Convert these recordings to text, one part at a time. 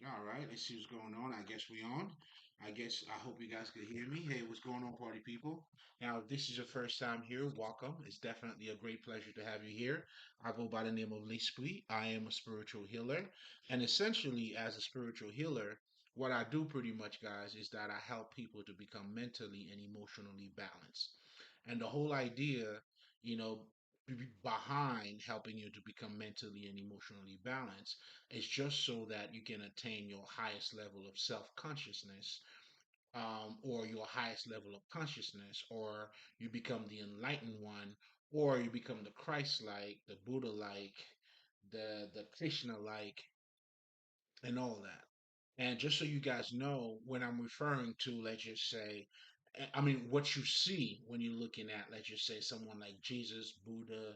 All right, let's see what's going on. I guess we on. I hope you guys can hear me. Hey, what's going on, party people? Now, if this is your first time here, welcome. It's definitely a great pleasure to have you here. I go by the name of Lespri. I am a spiritual healer. And essentially, as a spiritual healer, what I do pretty much, guys, is that I help people to become mentally and emotionally balanced. And the whole idea, you know, behind helping you to become mentally and emotionally balanced is just so that you can attain your highest level of self consciousness, or your highest level of consciousness, or you become the enlightened one, or you become the Christ like, the Buddha like, the Krishna like, and all that. And just so you guys know, when I'm referring to, let's just say, I mean, what you see when you're looking at, let's just say, someone like Jesus, Buddha,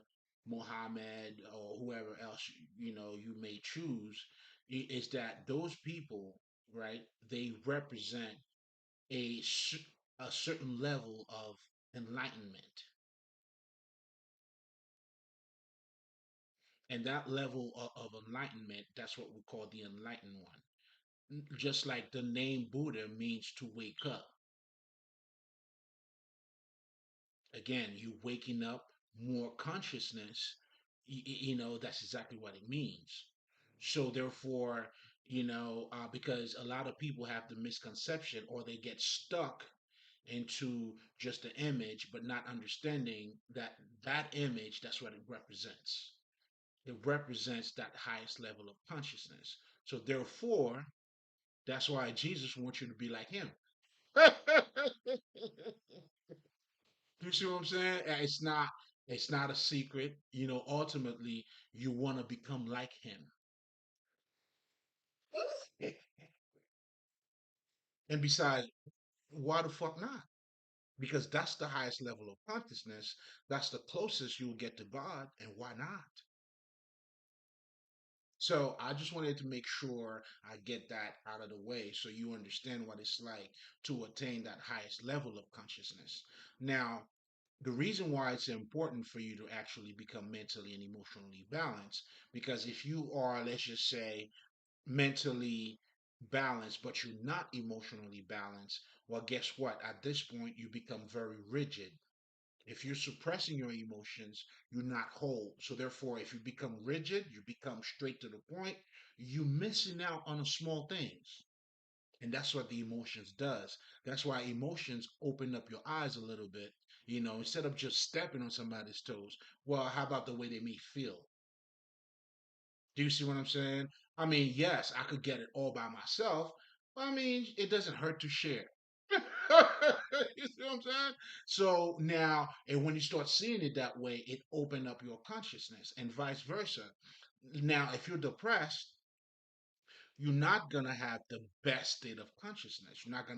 Muhammad, or whoever else you may choose, is that those people, right? They represent a a certain level of enlightenment, and that level of enlightenment, that's what we call the enlightened one. Just like the name Buddha means to wake up. Again, you waking up, more consciousness. That's exactly what it means. So therefore, because a lot of people have the misconception, or they get stuck into just the image, but not understanding that that image, that's what it represents. It represents that highest level of consciousness. So therefore, that's why Jesus wants you to be like him. You see what I'm saying? It's not a secret. Ultimately you want to become like him. And besides, why the fuck not? Because that's the highest level of consciousness. That's the closest you'll get to God, and why not? So I just wanted to make sure I get that out of the way so you understand what it's like to attain that highest level of consciousness. Now, the reason why it's important for you to actually become mentally and emotionally balanced, because if you are, let's just say, mentally balanced but you're not emotionally balanced, well, guess what? At this point you become very rigid. If you're suppressing your emotions, you're not whole. So therefore, if you become rigid, you become straight to the point, you're missing out on the small things. And that's what the emotions does. That's why emotions open up your eyes a little bit. Instead of just stepping on somebody's toes, well, how about the way they may feel? Do you see what I'm saying? I mean, yes, I could get it all by myself, but I mean, it doesn't hurt to share. You see what I'm saying? So now, and when you start seeing it that way, it open up your consciousness, and vice versa. Now, if you're depressed, you're not gonna have the best state of consciousness. You're not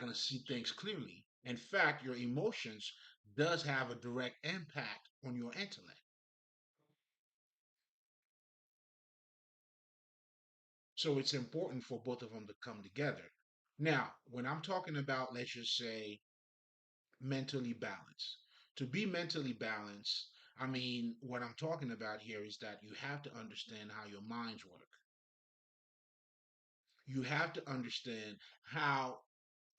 gonna see things clearly. In fact, your emotions does have a direct impact on your intellect. So it's important for both of them to come together. Now, when I'm talking about, let's just say, mentally balanced, to be mentally balanced, I mean, what I'm talking about here is that you have to understand how your minds work. You have to understand how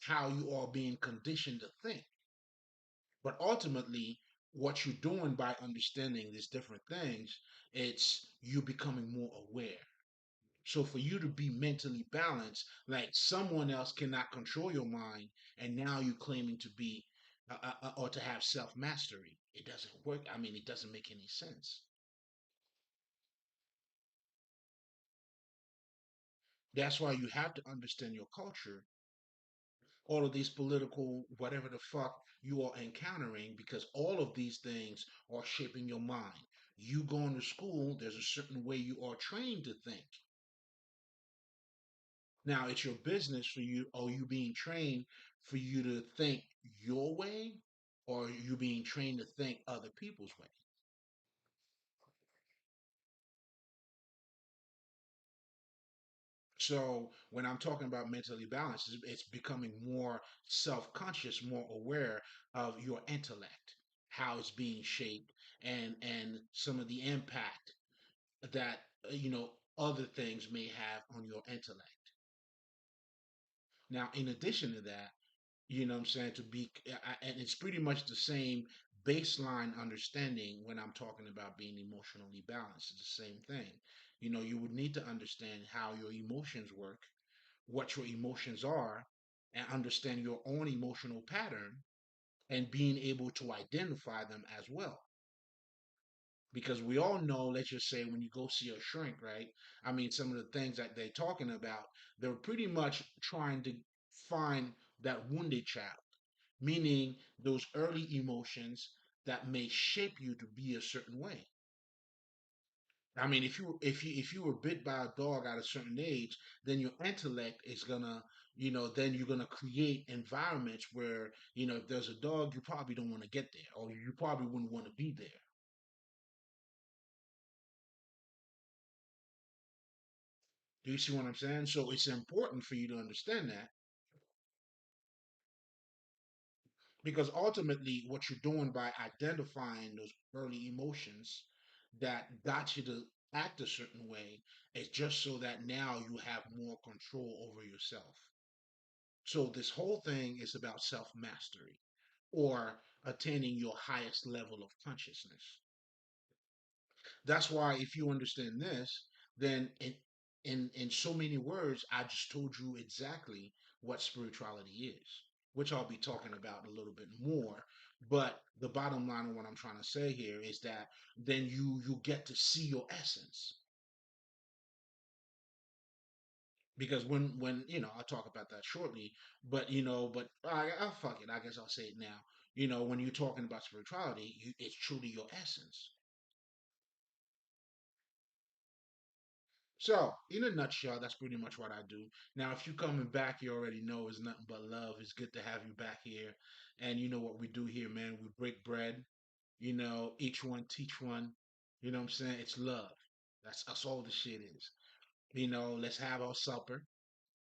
you are being conditioned to think. But ultimately, what you're doing by understanding these different things, it's you becoming more aware. So for you to be mentally balanced, like someone else cannot control your mind, and now you're claiming to be or to have self mastery. It doesn't work. I mean, it doesn't make any sense. That's why you have to understand your culture, all of these political, whatever the fuck you are encountering, because all of these things are shaping your mind. You going to school, there's a certain way you are trained to think. Now it's your business for you. Are you being trained for you to think your way, or are you being trained to think other people's way? So when I'm talking about mentally balanced, it's becoming more self-conscious, more aware of your intellect, how it's being shaped, and some of the impact that other things may have on your intellect. Now, in addition to that, you know what I'm saying, and it's pretty much the same baseline understanding when I'm talking about being emotionally balanced. It's the same thing. You would need to understand how your emotions work, what your emotions are, and understand your own emotional pattern and being able to identify them as well. Because we all know, let's just say when you go see a shrink, right? I mean, some of the things that they're talking about, they're pretty much trying to find that wounded child, meaning those early emotions that may shape you to be a certain way. I mean, if you were bit by a dog at a certain age, then your intellect is gonna, then you're gonna create environments where, if there's a dog, you probably don't want to get there, or you probably wouldn't want to be there. Do you see what I'm saying? So it's important for you to understand that, because ultimately, what you're doing by identifying those early emotions that got you to act a certain way is just so that now you have more control over yourself. So this whole thing is about self mastery or attaining your highest level of consciousness. That's why if you understand this, then in so many words, I just told you exactly what spirituality is, which I'll be talking about a little bit more. But the bottom line of what I'm trying to say here is that then you get to see your essence. Because when I'll talk about that shortly, but I'll fuck it. I guess I'll say it now. When you're talking about spirituality, it's truly your essence. So, in a nutshell, that's pretty much what I do. Now, if you're coming back, you already know it's nothing but love. It's good to have you back here. And you know what we do here, man? We break bread, each one teach one. You know what I'm saying? It's love. That's all the shit is. Let's have our supper.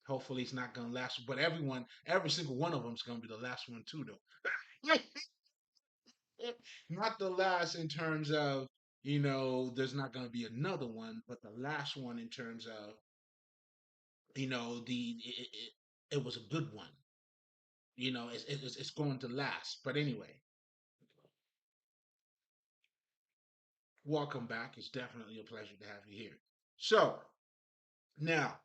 Hopefully, it's not gonna last, but every single one of them is gonna be the last one too, though. Not the last in terms of, there's not gonna be another one, but the last one in terms of, it was a good one. It's going to last. But anyway, welcome back. It's definitely a pleasure to have you here. So now,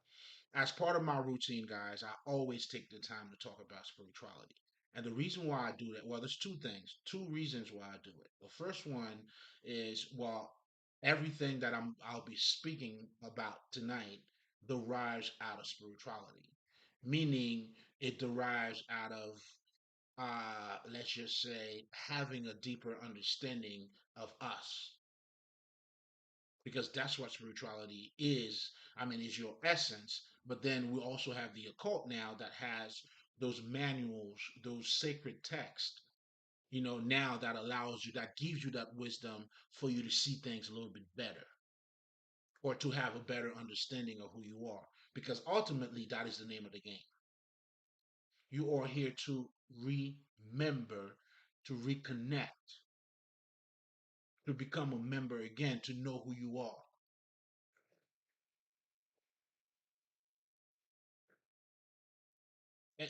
as part of my routine, guys, I always take the time to talk about spirituality. And the reason why I do that, well, there's two reasons why I do it. The first one is, well, everything that I'll be speaking about tonight derives out of spirituality, meaning it derives out of, let's just say, having a deeper understanding of us, because that's what spirituality is. I mean, is your essence. But then we also have the occult now that has those manuals, those sacred texts, now that allows you, that gives you that wisdom for you to see things a little bit better, or to have a better understanding of who you are. Because ultimately, that is the name of the game. You are here to remember, to reconnect, to become a member again, to know who you are.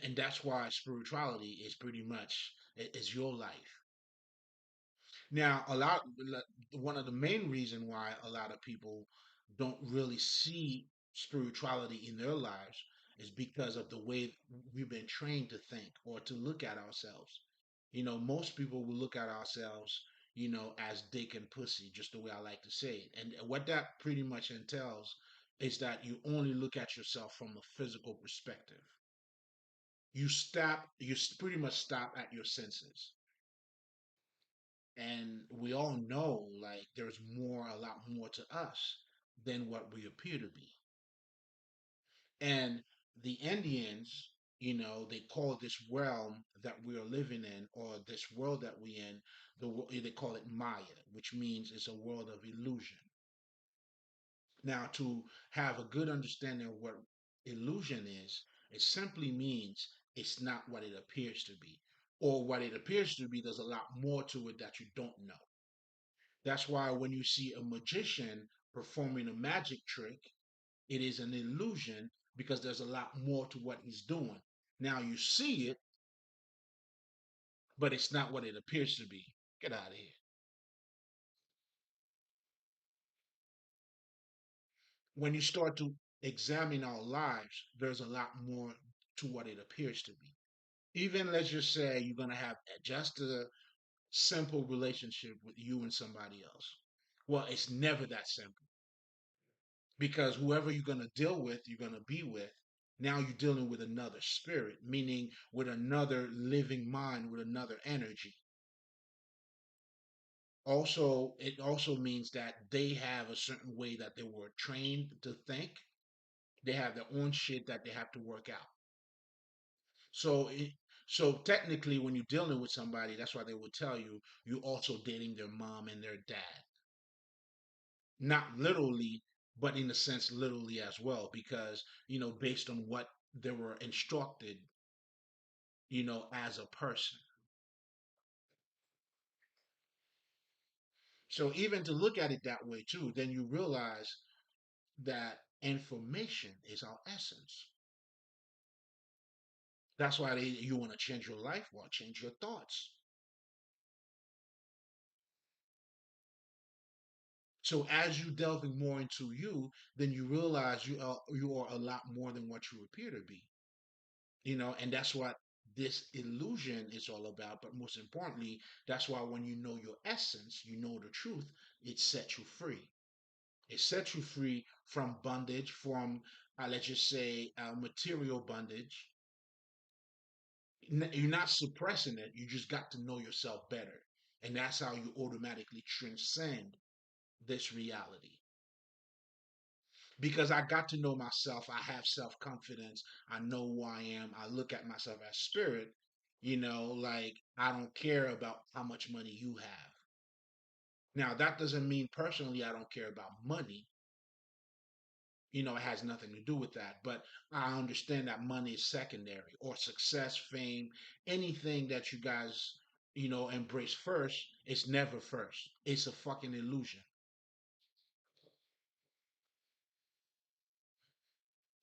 And that's why spirituality is pretty much is your life. Now, one of the main reason why a lot of people don't really see spirituality in their lives is because of the way we've been trained to think or to look at ourselves. Most people will look at ourselves, as dick and pussy, just the way I like to say it. And what that pretty much entails is that you only look at yourself from a physical perspective. Pretty much stop at your senses. And we all know, like, there's a lot more to us than what we appear to be. And the Indians, they call this realm that we are living in, or this world that we in, they call it Maya, which means it's a world of illusion. Now, to have a good understanding of what illusion is, it simply means it's not what it appears to be. Or what it appears to be, there's a lot more to it that you don't know. That's why when you see a magician performing a magic trick, It is an illusion because there's a lot more to what he's doing. Now you see it, but it's not what it appears to be. Get out of here. When you start to examine our lives, there's a lot more to what it appears to be. Even let's just say you're going to have just a simple relationship with you and somebody else. Well, it's never that simple because whoever you're going to deal with, you're going to be with. Now you're dealing with another spirit, meaning with another living mind, with another energy. Also, it also means that they have a certain way that they were trained to think. They have their own shit that they have to work out. So, so technically, when you're dealing with somebody, that's why they would tell you you're also dating their mom and their dad. Not literally, but in a sense, literally as well, because based on what they were instructed, as a person. So even to look at it that way too, then you realize that information is our essence. That's why you want to change your life, well, change your thoughts. So as you delving more into you, then you realize you are a lot more than what you appear to be. And that's what this illusion is all about. But most importantly, that's why when you know your essence, you know the truth, it sets you free. It sets you free from bondage, from let's just say material bondage. You're not suppressing it. You just got to know yourself better, and that's how you automatically transcend this reality. Because I got to know myself. I have self confidence. I know who I am. I look at myself as spirit. Like I don't care about how much money you have. Now, that doesn't mean personally I don't care about money. It has nothing to do with that. But I understand that money is secondary or success, fame, anything that you guys, embrace first, it's never first. It's a fucking illusion.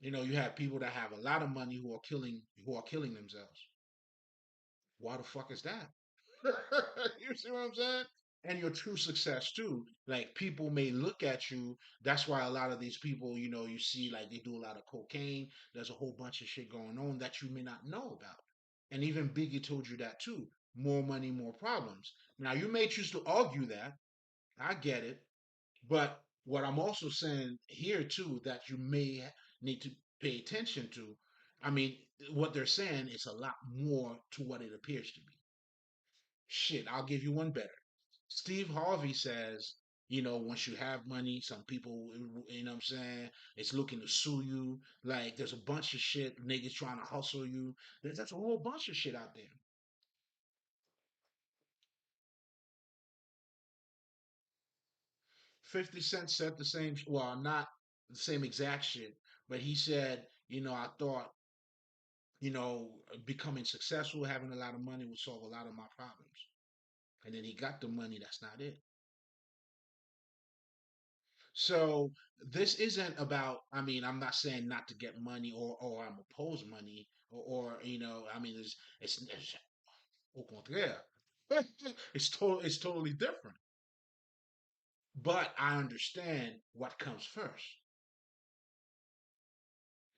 You have people that have a lot of money who are killing themselves. Why the fuck is that? You see what I'm saying? And your true success too. Like people may look at you. That's why a lot of these people, you see like they do a lot of cocaine. There's a whole bunch of shit going on that you may not know about. And even Biggie told you that too. More money, more problems. Now you may choose to argue that. I get it. But what I'm also saying here too that you may need to pay attention to. I mean, what they're saying is a lot more to what it appears to be. Shit, I'll give you one better. Steve Harvey says, once you have money, some people, what I'm saying, it's looking to sue you. Like, there's a bunch of shit, niggas trying to hustle you. That's a whole bunch of shit out there. 50 Cent said the same, well, not the same exact shit, but he said, I thought, becoming successful, having a lot of money would solve a lot of my problems. And then he got the money, that's not it. So this isn't about, I mean, I'm not saying not to get money or I'm opposed money or I mean, it's au contraire. It's totally different. But I understand what comes first.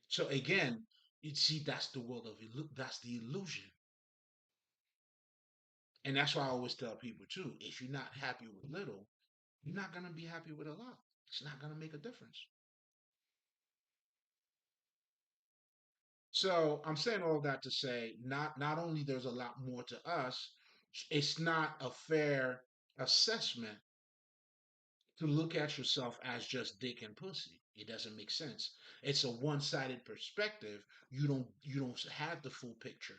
So again, you see, that's the world of that's the illusion. And that's why I always tell people too, if you're not happy with little, you're not gonna be happy with a lot. It's not gonna make a difference. So I'm saying all that to say not only there's a lot more to us, it's not a fair assessment to look at yourself as just dick and pussy. It doesn't make sense. It's a one-sided perspective. You don't have the full picture.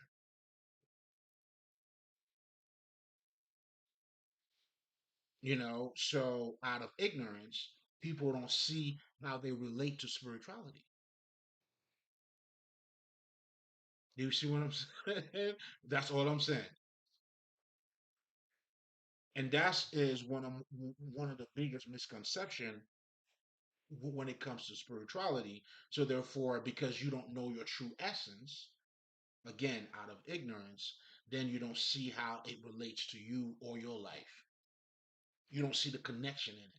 So out of ignorance, people don't see how they relate to spirituality. Do you see what I'm saying? That's all I'm saying. And that is one of the biggest misconception when it comes to spirituality. So therefore, because you don't know your true essence, again, out of ignorance, then you don't see how it relates to you or your life. You don't see the connection in it.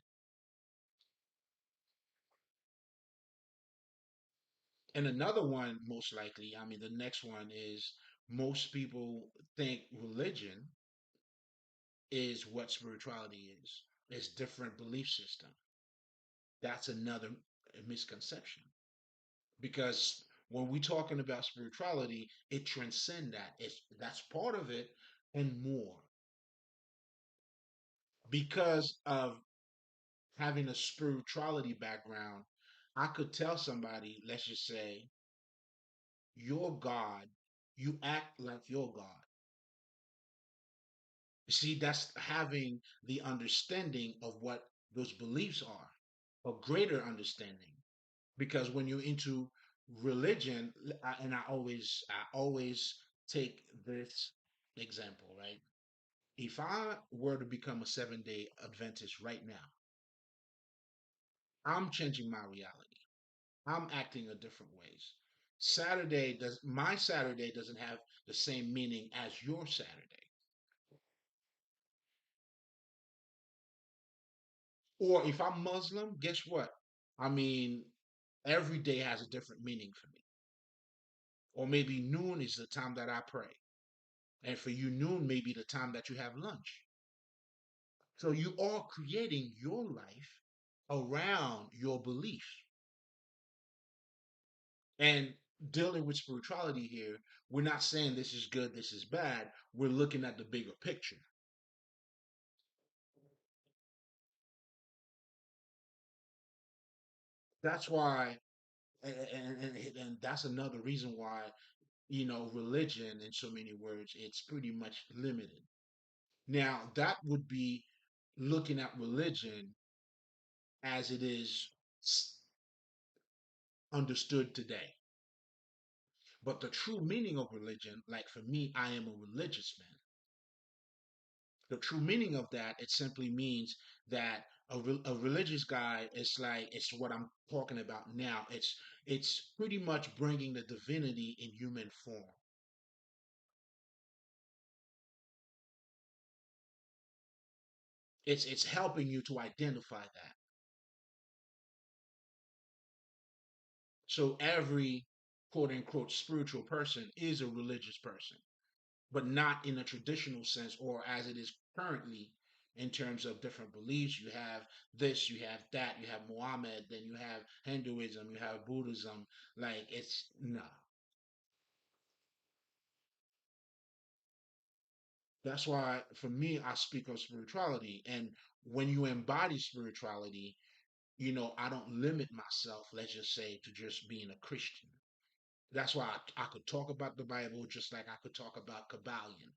And another one, most likely, I mean, the next one is most people think religion is what spirituality is. It's different belief system. That's another misconception because when we're talking about spirituality, it transcends that. That's part of it and more because of having a spirituality background. I could tell somebody, let's just say, your God, you act like your God. See, that's having the understanding of what those beliefs are, a greater understanding. Because when you're into religion, and I always take this example, right? If I were to become a 7 day Adventist right now, I'm changing my reality. I'm acting a different ways. My Saturday doesn't have the same meaning as your Saturday. Or if I'm Muslim, guess what? I mean, every day has a different meaning for me. Or maybe noon is the time that I pray. And for you, noon may be the time that you have lunch. So you are creating your life around your beliefs. And dealing with spirituality here, we're not saying this is good, this is bad. We're looking at the bigger picture. That's why, and that's another reason why, religion, in so many words, it's pretty much limited. Now, that would be looking at religion as it is understood today. But the true meaning of religion, like for me, I am a religious man. The true meaning of that, it simply means that a religious guy is like, it's what I'm talking about now. It's pretty much bringing the divinity in human form. It's helping you to identify that. So every quote unquote spiritual person is a religious person, but not in a traditional sense or as it is currently in terms of different beliefs. You have this, you have that, you have Muhammad, then you have Hinduism, you have Buddhism. Like it's no. That's why for me, I speak of spirituality. And when you embody spirituality, I don't limit myself, let's just say, to just being a Christian. That's why I could talk about the Bible just like I could talk about Kabbalion.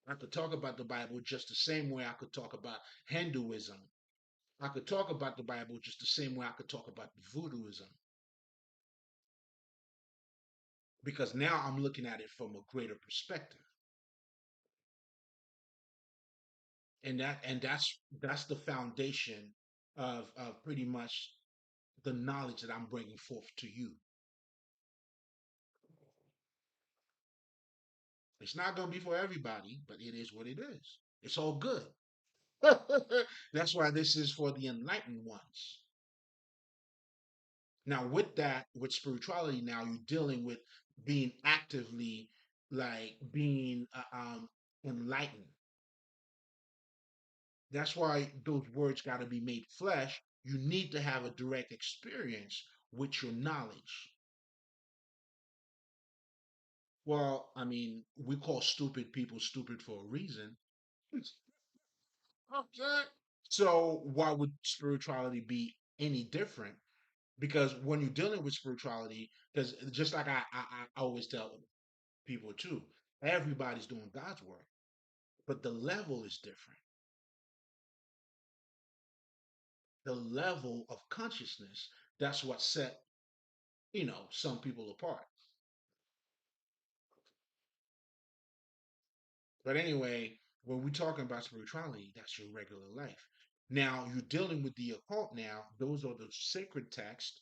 I could talk about the Bible just the same way I could talk about Hinduism. I could talk about the Bible just the same way I could talk about voodooism. Because now I'm looking at it from a greater perspective. And that's the foundation of pretty much the knowledge that I'm bringing forth to you. It's not going to be for everybody, but it is what it is. It's all good. That's why this is for the enlightened ones. Now, with that, with spirituality, now you're dealing with being actively, like being enlightened. That's why those words got to be made flesh. You need to have a direct experience with your knowledge. Well, I mean, we call stupid people stupid for a reason. Okay. So why would spirituality be any different? Because when you're dealing with spirituality, because just like I always tell people too, everybody's doing God's work, but the level is different. The level of consciousness, that's what set, some people apart. But anyway, when we're talking about spirituality, that's your regular life. Now you're dealing with the occult now. Those are the sacred texts,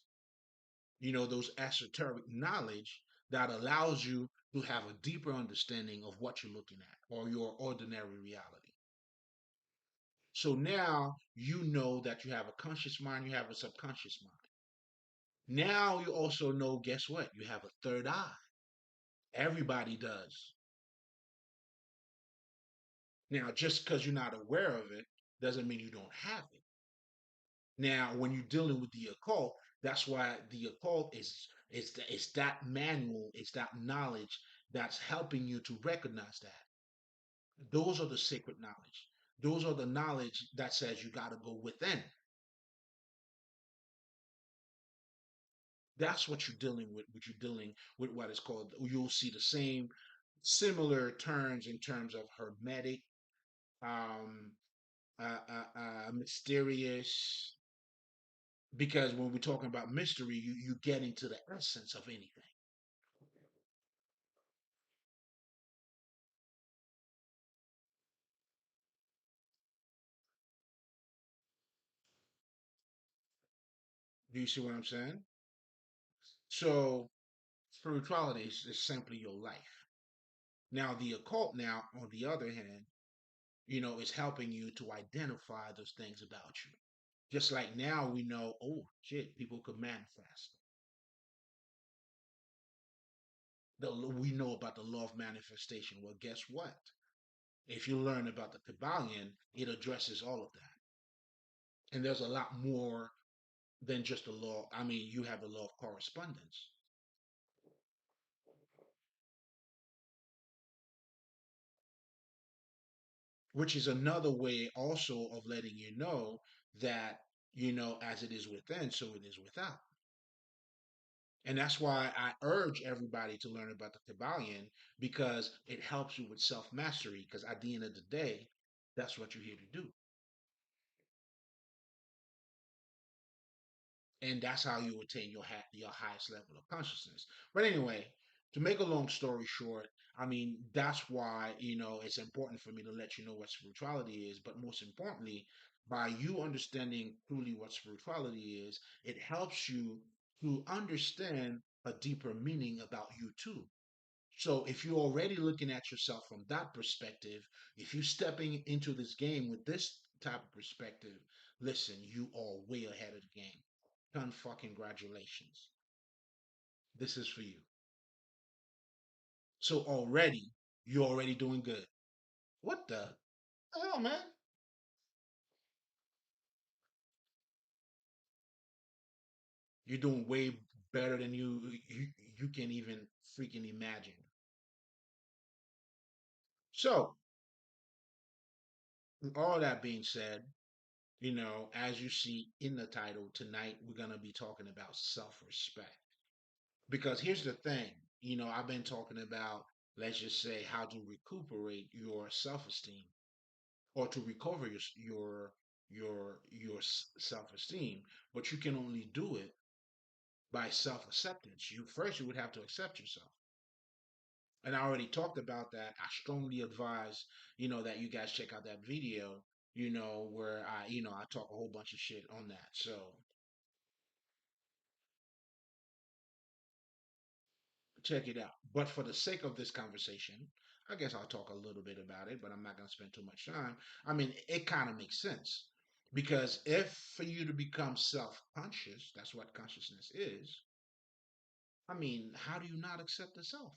those esoteric knowledge that allows you to have a deeper understanding of what you're looking at or your ordinary reality. So now you know that you have a conscious mind, you have a subconscious mind. Now you also know, guess what? You have a third eye. Everybody does. Now, just because you're not aware of it doesn't mean you don't have it. Now, when you're dealing with the occult, that's why the occult is that manual, it's that knowledge that's helping you to recognize that. Those are the sacred knowledge. Those are the knowledge that says you got to go within. That's what you're dealing with. What you're dealing with, what is called. You'll see the same, similar terms in terms of hermetic, um, mysterious. Because when we're talking about mystery, you get into the essence of anything. Do you see what I'm saying? So spirituality is simply your life. Now the occult, now on the other hand, is helping you to identify those things about you. Just like now we know, oh shit, people could manifest. We know about the law of manifestation. Well, guess what? If you learn about the Kabbalion, it addresses all of that. And there's a lot more than just the law. I mean, you have the law of correspondence, which is another way also of letting you know that, as it is within, so it is without. And that's why I urge everybody to learn about the Kabbalion because it helps you with self mastery. Because at the end of the day, that's what you're here to do. And that's how you attain your highest level of consciousness. But anyway, to make a long story short, I mean that's why it's important for me to let you know what spirituality is. But most importantly, by you understanding truly what spirituality is, it helps you to understand a deeper meaning about you too. So if you're already looking at yourself from that perspective, if you're stepping into this game with this type of perspective, listen, you are way ahead of the game. Ton fucking congratulations. This is for you. So already, you're already doing good. What the hell, man? You're doing way better than you can even freaking imagine. So, with all that being said, as you see in the title, tonight we're gonna be talking about self-respect. Because here's the thing, I've been talking about, let's just say, how to recuperate your self-esteem or to recover your self-esteem, but you can only do it by self-acceptance. You would have to accept yourself. And I already talked about that. I strongly advise, that you guys check out that video, where I talk a whole bunch of shit on that. So check it out. But for the sake of this conversation, I guess I'll talk a little bit about it, but I'm not going to spend too much time. I mean, it kind of makes sense because if for you to become self conscious, that's what consciousness is. I mean, how do you not accept the self?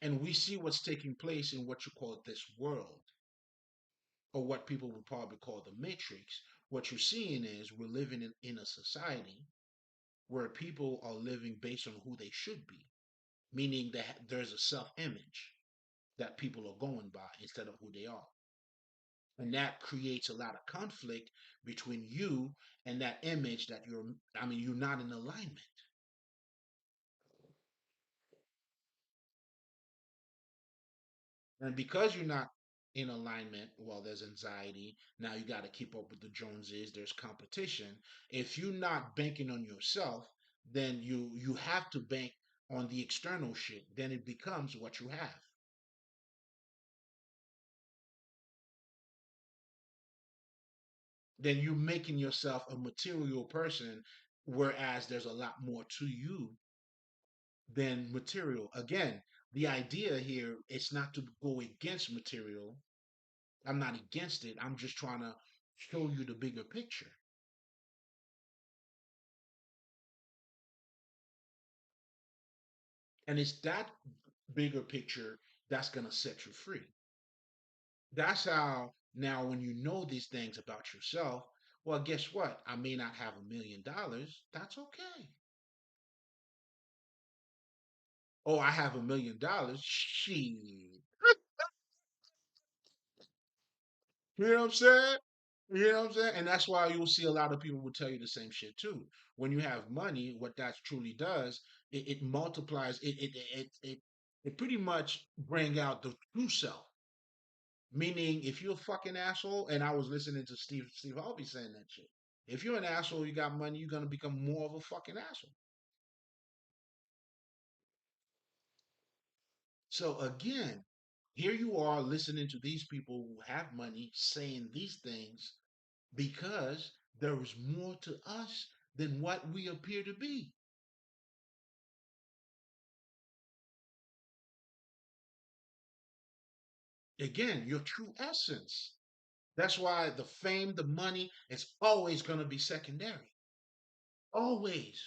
And we see what's taking place in what you call this world, or what people would probably call the matrix. What you're seeing is we're living in a society where people are living based on who they should be, meaning that there's a self image that people are going by instead of who they are. And that creates a lot of conflict between you and that image that you're not in alignment. And because you're not in alignment, well, there's anxiety. Now you got to keep up with the Joneses. There's competition. If you're not banking on yourself, then you have to bank on the external shit. Then it becomes what you have. then you're making yourself a material person, whereas there's a lot more to you than material. Again, the idea here it's not to go against material. I'm not against it. I'm just trying to show you the bigger picture. And it's that bigger picture that's going to set you free. That's how now when you know these things about yourself, well, guess what? I may not have $1 million. That's okay. Oh, I have $1 million. Shit. You know what I'm saying? You know what I'm saying? And that's why you'll see a lot of people will tell you the same shit too. When you have money, what that truly does, it multiplies. It pretty much bring out the true self. Meaning, if you're a fucking asshole, and I was listening to Steve Harvey saying that shit. If you're an asshole, you got money, you're gonna become more of a fucking asshole. So again, here you are listening to these people who have money saying these things because there is more to us than what we appear to be. Again, your true essence. That's why the fame, the money, is always going to be secondary. Always.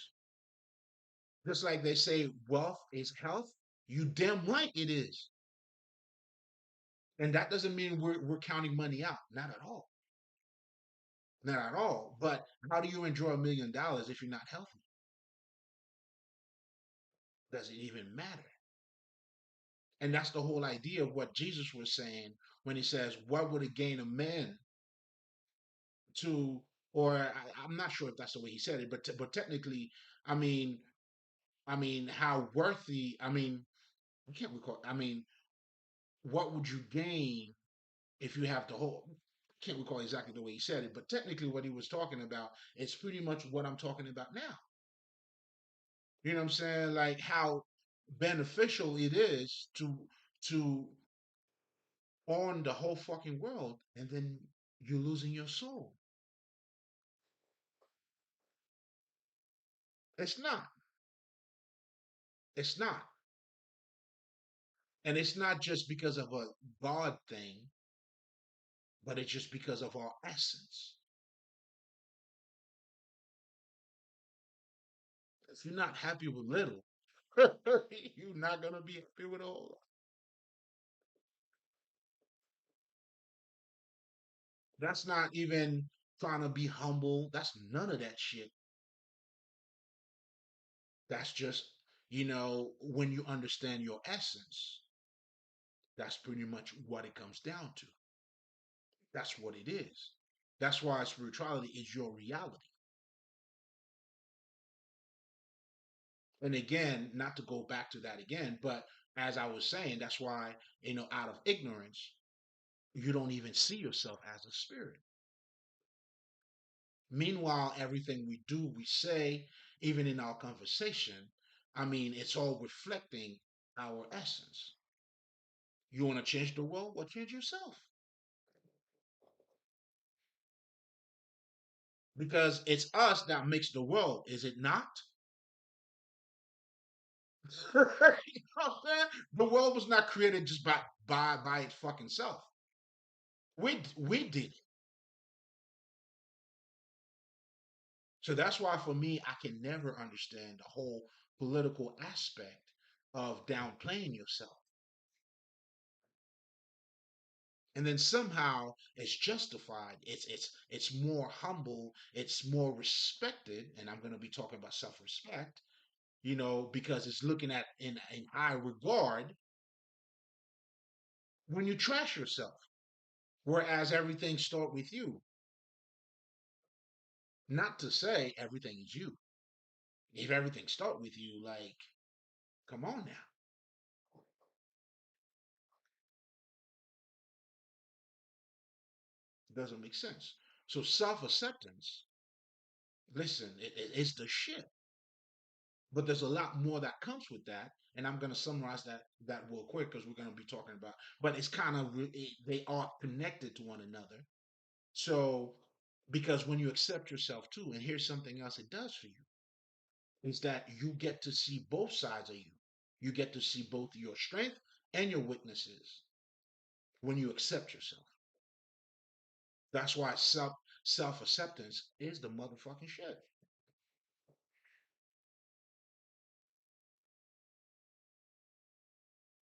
Just like they say wealth is health, you damn right it is. And that doesn't mean we're counting money out. Not at all. Not at all. But how do you enjoy $1 million if you're not healthy? Does it even matter? And that's the whole idea of what Jesus was saying when he says, what would it gain a man to, or I'm not sure if that's the way he said it, but technically, I mean, how worthy? I can't recall. What would you gain if you have the whole? I can't recall exactly the way he said it, but technically, what he was talking about is pretty much what I'm talking about now. You know what I'm saying? Like how beneficial it is to own the whole fucking world, and then you're losing your soul. It's not. It's not. And it's not just because of a God thing, but it's just because of our essence. If you're not happy with little, you're not gonna be happy with a whole lot. That's not even trying to be humble. That's none of that shit. That's just, when you understand your essence, that's pretty much what it comes down to. That's what it is. That's why spirituality is your reality. And again, not to go back to that again, but as I was saying, that's why, out of ignorance, you don't even see yourself as a spirit. Meanwhile, everything we do, we say, even in our conversation, it's all reflecting our essence. You want to change the world? Well, change yourself. Because it's us that makes the world, is it not? You know what I'm saying? The world was not created just by its fucking self. We did it. So that's why for me, I can never understand the whole political aspect of downplaying yourself. And then somehow it's justified. It's more humble, it's more respected, and I'm gonna be talking about self-respect, because it's looking at in high regard when you trash yourself. Whereas everything start with you. Not to say everything is you. If everything start with you, like, come on now. It doesn't make sense. So self-acceptance, listen, it's the shit. But there's a lot more that comes with that, and I'm going to summarize that real quick because we're going to be talking about. But it's kind of they are connected to one another. So Because when you accept yourself too, and here's something else it does for you, is that you get to see both sides of you. You get to see both your strength and your weaknesses when you accept yourself. That's why self acceptance is the motherfucking shit.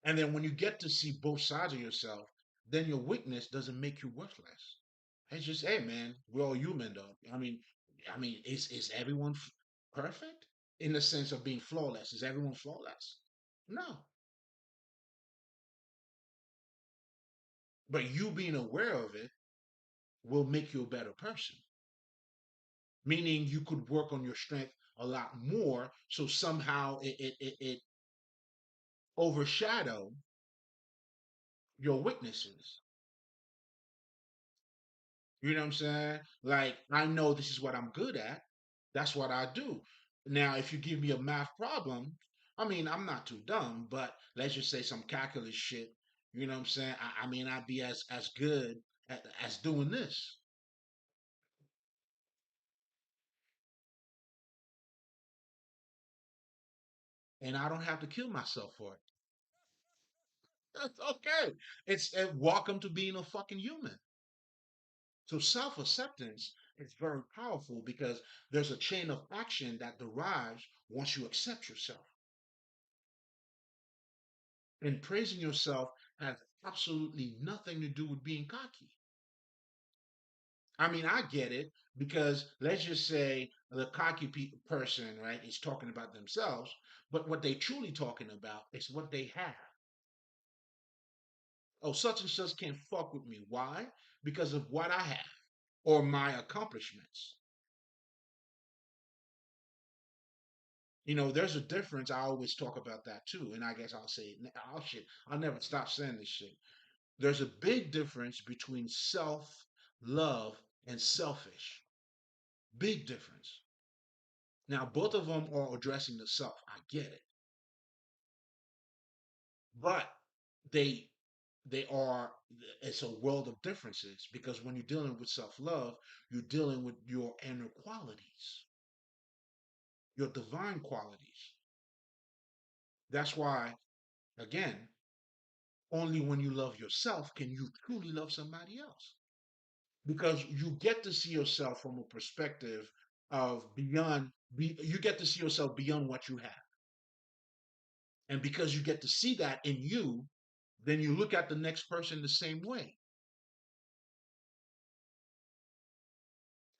And then when you get to see both sides of yourself, then your weakness doesn't make you worthless. It's just, hey man, we're all human though. I mean, is everyone perfect in the sense of being flawless? Is everyone flawless? No. But you being aware of it will make you a better person. Meaning you could work on your strength a lot more, so somehow it overshadow your weaknesses. You know what I'm saying? Like, I know this is what I'm good at. That's what I do. Now, if you give me a math problem, I mean, I'm not too dumb, but let's just say some calculus shit. You know what I'm saying? I mean, I'd be as good as doing this, and I don't have to kill myself for it. That's okay. It's welcome to being a fucking human. So self acceptance is very powerful because there's a chain of action that derives once you accept yourself. And praising yourself has absolutely nothing to do with being cocky. I mean, I get it because let's just say the cocky person, right, is talking about themselves, but what they truly talking about is what they have. Oh, such and such can't fuck with me. Why? Because of what I have or my accomplishments. There's a difference. I always talk about that too, and I guess I'll say it. I'll never stop saying this shit. There's a big difference between self love and selfish. Big difference. Now, both of them are addressing the self. I get it, but they they are. It's a world of differences because when you're dealing with self love, you're dealing with your inner qualities, your divine qualities. That's why, again, only when you love yourself can you truly love somebody else. Because you get to see yourself from a perspective of you get to see yourself beyond what you have. And because you get to see that in you, then you look at the next person the same way.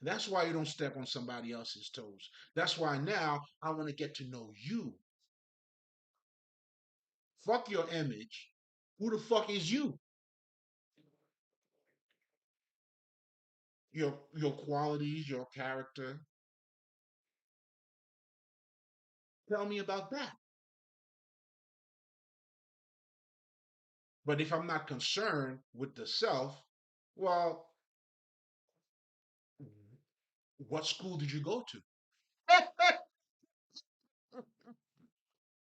That's why you don't step on somebody else's toes. That's why now I want to get to know you. Fuck your image. Who the fuck is you? Your qualities, your character. Tell me about that. But if I'm not concerned with the self, well, what school did you go to?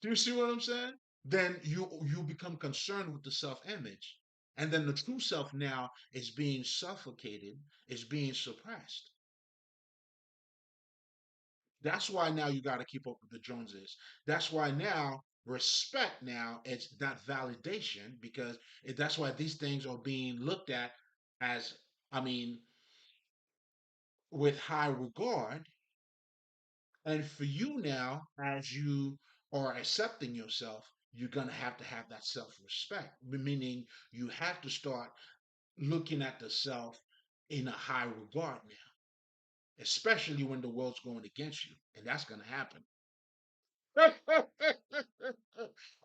Do you see what I'm saying? Then you become concerned with the self-image. And then the true self now is being suffocated, is being suppressed. That's why now you got to keep up with the Joneses. That's why now respect now it's not validation because that's why these things are being looked at as, I mean, with high regard. And for you now, as you are accepting yourself, you're going to have that self respect, meaning you have to start looking at the self in a high regard now, especially when the world's going against you. And that's going to happen.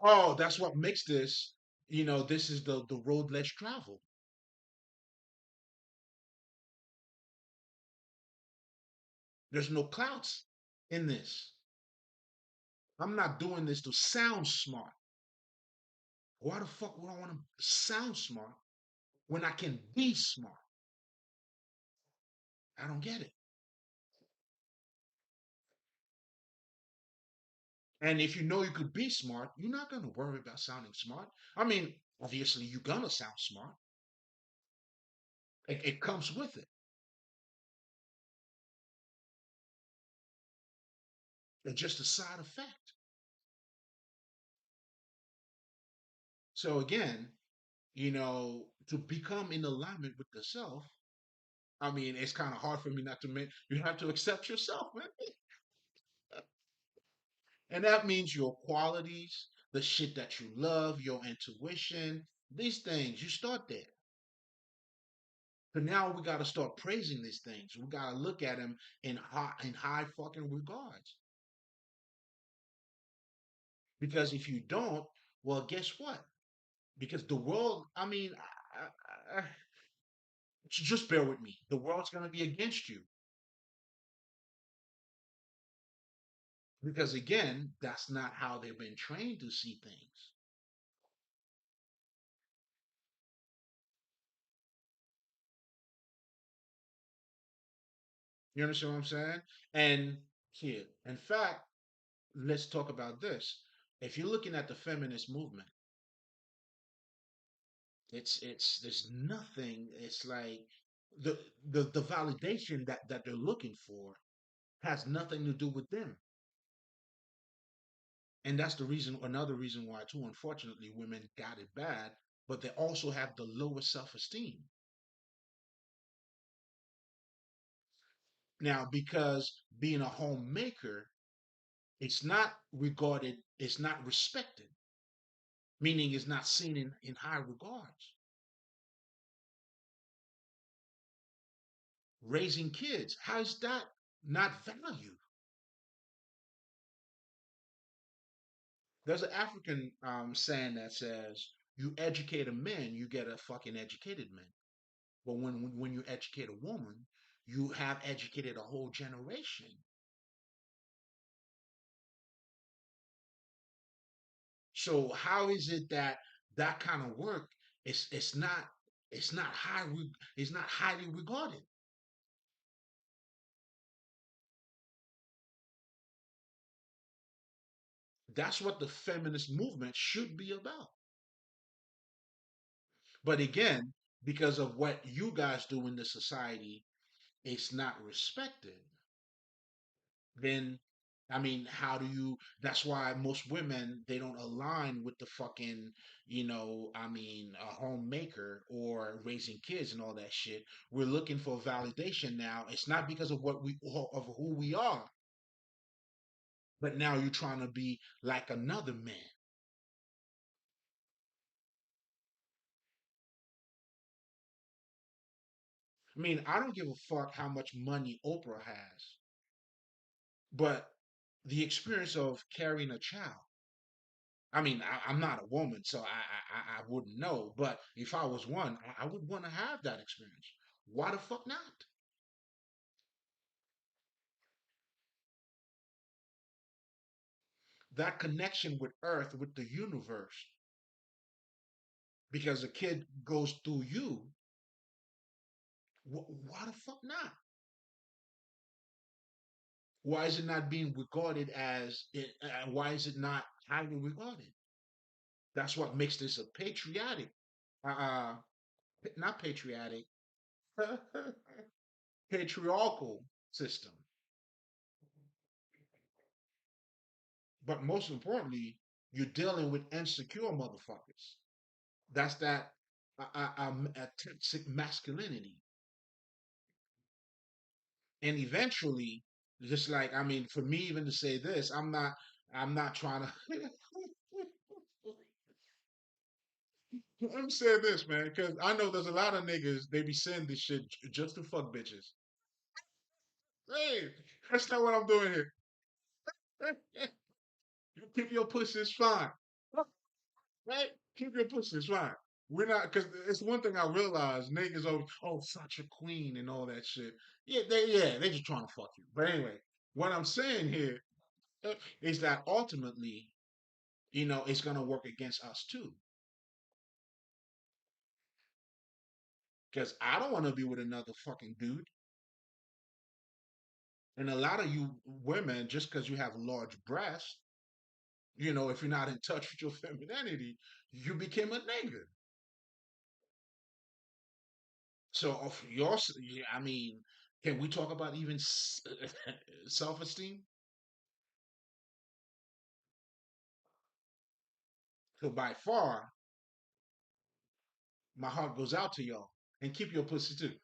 Oh, that's what makes this, this is the road less traveled. There's no clouds in this. I'm not doing this to sound smart. Why the fuck would I want to sound smart when I can be smart? I don't get it. And if you know you could be smart, you're not going to worry about sounding smart. I mean, obviously, you're going to sound smart. It comes with it. It's just a side effect. So again, to become in alignment with the self, I mean, it's kind of hard for me not to make, you have to accept yourself, man. And that means your qualities, the shit that you love, your intuition, these things, you start there. So now we got to start praising these things. We got to look at them in high fucking regards. Because if you don't, well, guess what? Because the world, I mean, just bear with me. The world's going to be against you. Because again, that's not how they've been trained to see things. You understand what I'm saying? And here, in fact, let's talk about this. If you're looking at the feminist movement, it's there's nothing. It's like the the validation that they're looking for has nothing to do with them. And that's the reason, another reason why too, unfortunately, women got it bad, but they also have the lowest self-esteem. Now, because being a homemaker, it's not respected, meaning it's not seen in high regards. Raising kids, how's that not valued? There's an African saying that says, "You educate a man, you get a fucking educated man. But when you educate a woman, you have educated a whole generation." So how is it that that kind of work it's not highly regarded? That's what the feminist movement should be about. But again, because of what you guys do in the society, it's not respected. Then I mean, how do you? That's why most women they don't align with the fucking, I mean, a homemaker or raising kids and all that shit. We're looking for validation now. It's not because of of who we are, but now you're trying to be like another man. I mean, I don't give a fuck how much money Oprah has, but the experience of carrying a child. I mean, I'm not a woman, so I wouldn't know. But if I was one, I would want to have that experience. Why the fuck not? That connection with Earth, with the universe, because a kid goes through you. Why the fuck not? Why is it not being regarded as it? Why is it not highly regarded? That's what makes this a patriotic, uh, not patriotic, patriarchal system. But most importantly, you're dealing with insecure motherfuckers. That's that a toxic masculinity. And eventually, just like I mean, for me even to say this, I'm not trying to. I'm saying this, man, because I know there's a lot of niggas they be saying this shit just to fuck bitches. Hey, that's not what I'm doing here. You keep your pussy, it's fine. Right? Keep your pussy, it's fine. We're not because it's one thing I realize niggas oh such a queen and all that shit. Yeah, they just trying to fuck you. But anyway, what I'm saying here is that ultimately, it's gonna work against us too. Because I don't want to be with another fucking dude. And a lot of you women, just because you have large breasts, if you're not in touch with your femininity, you became a nigga. So, of yours, yeah, I mean, can we talk about even self esteem? So by far, my heart goes out to y'all. And keep your pussy too.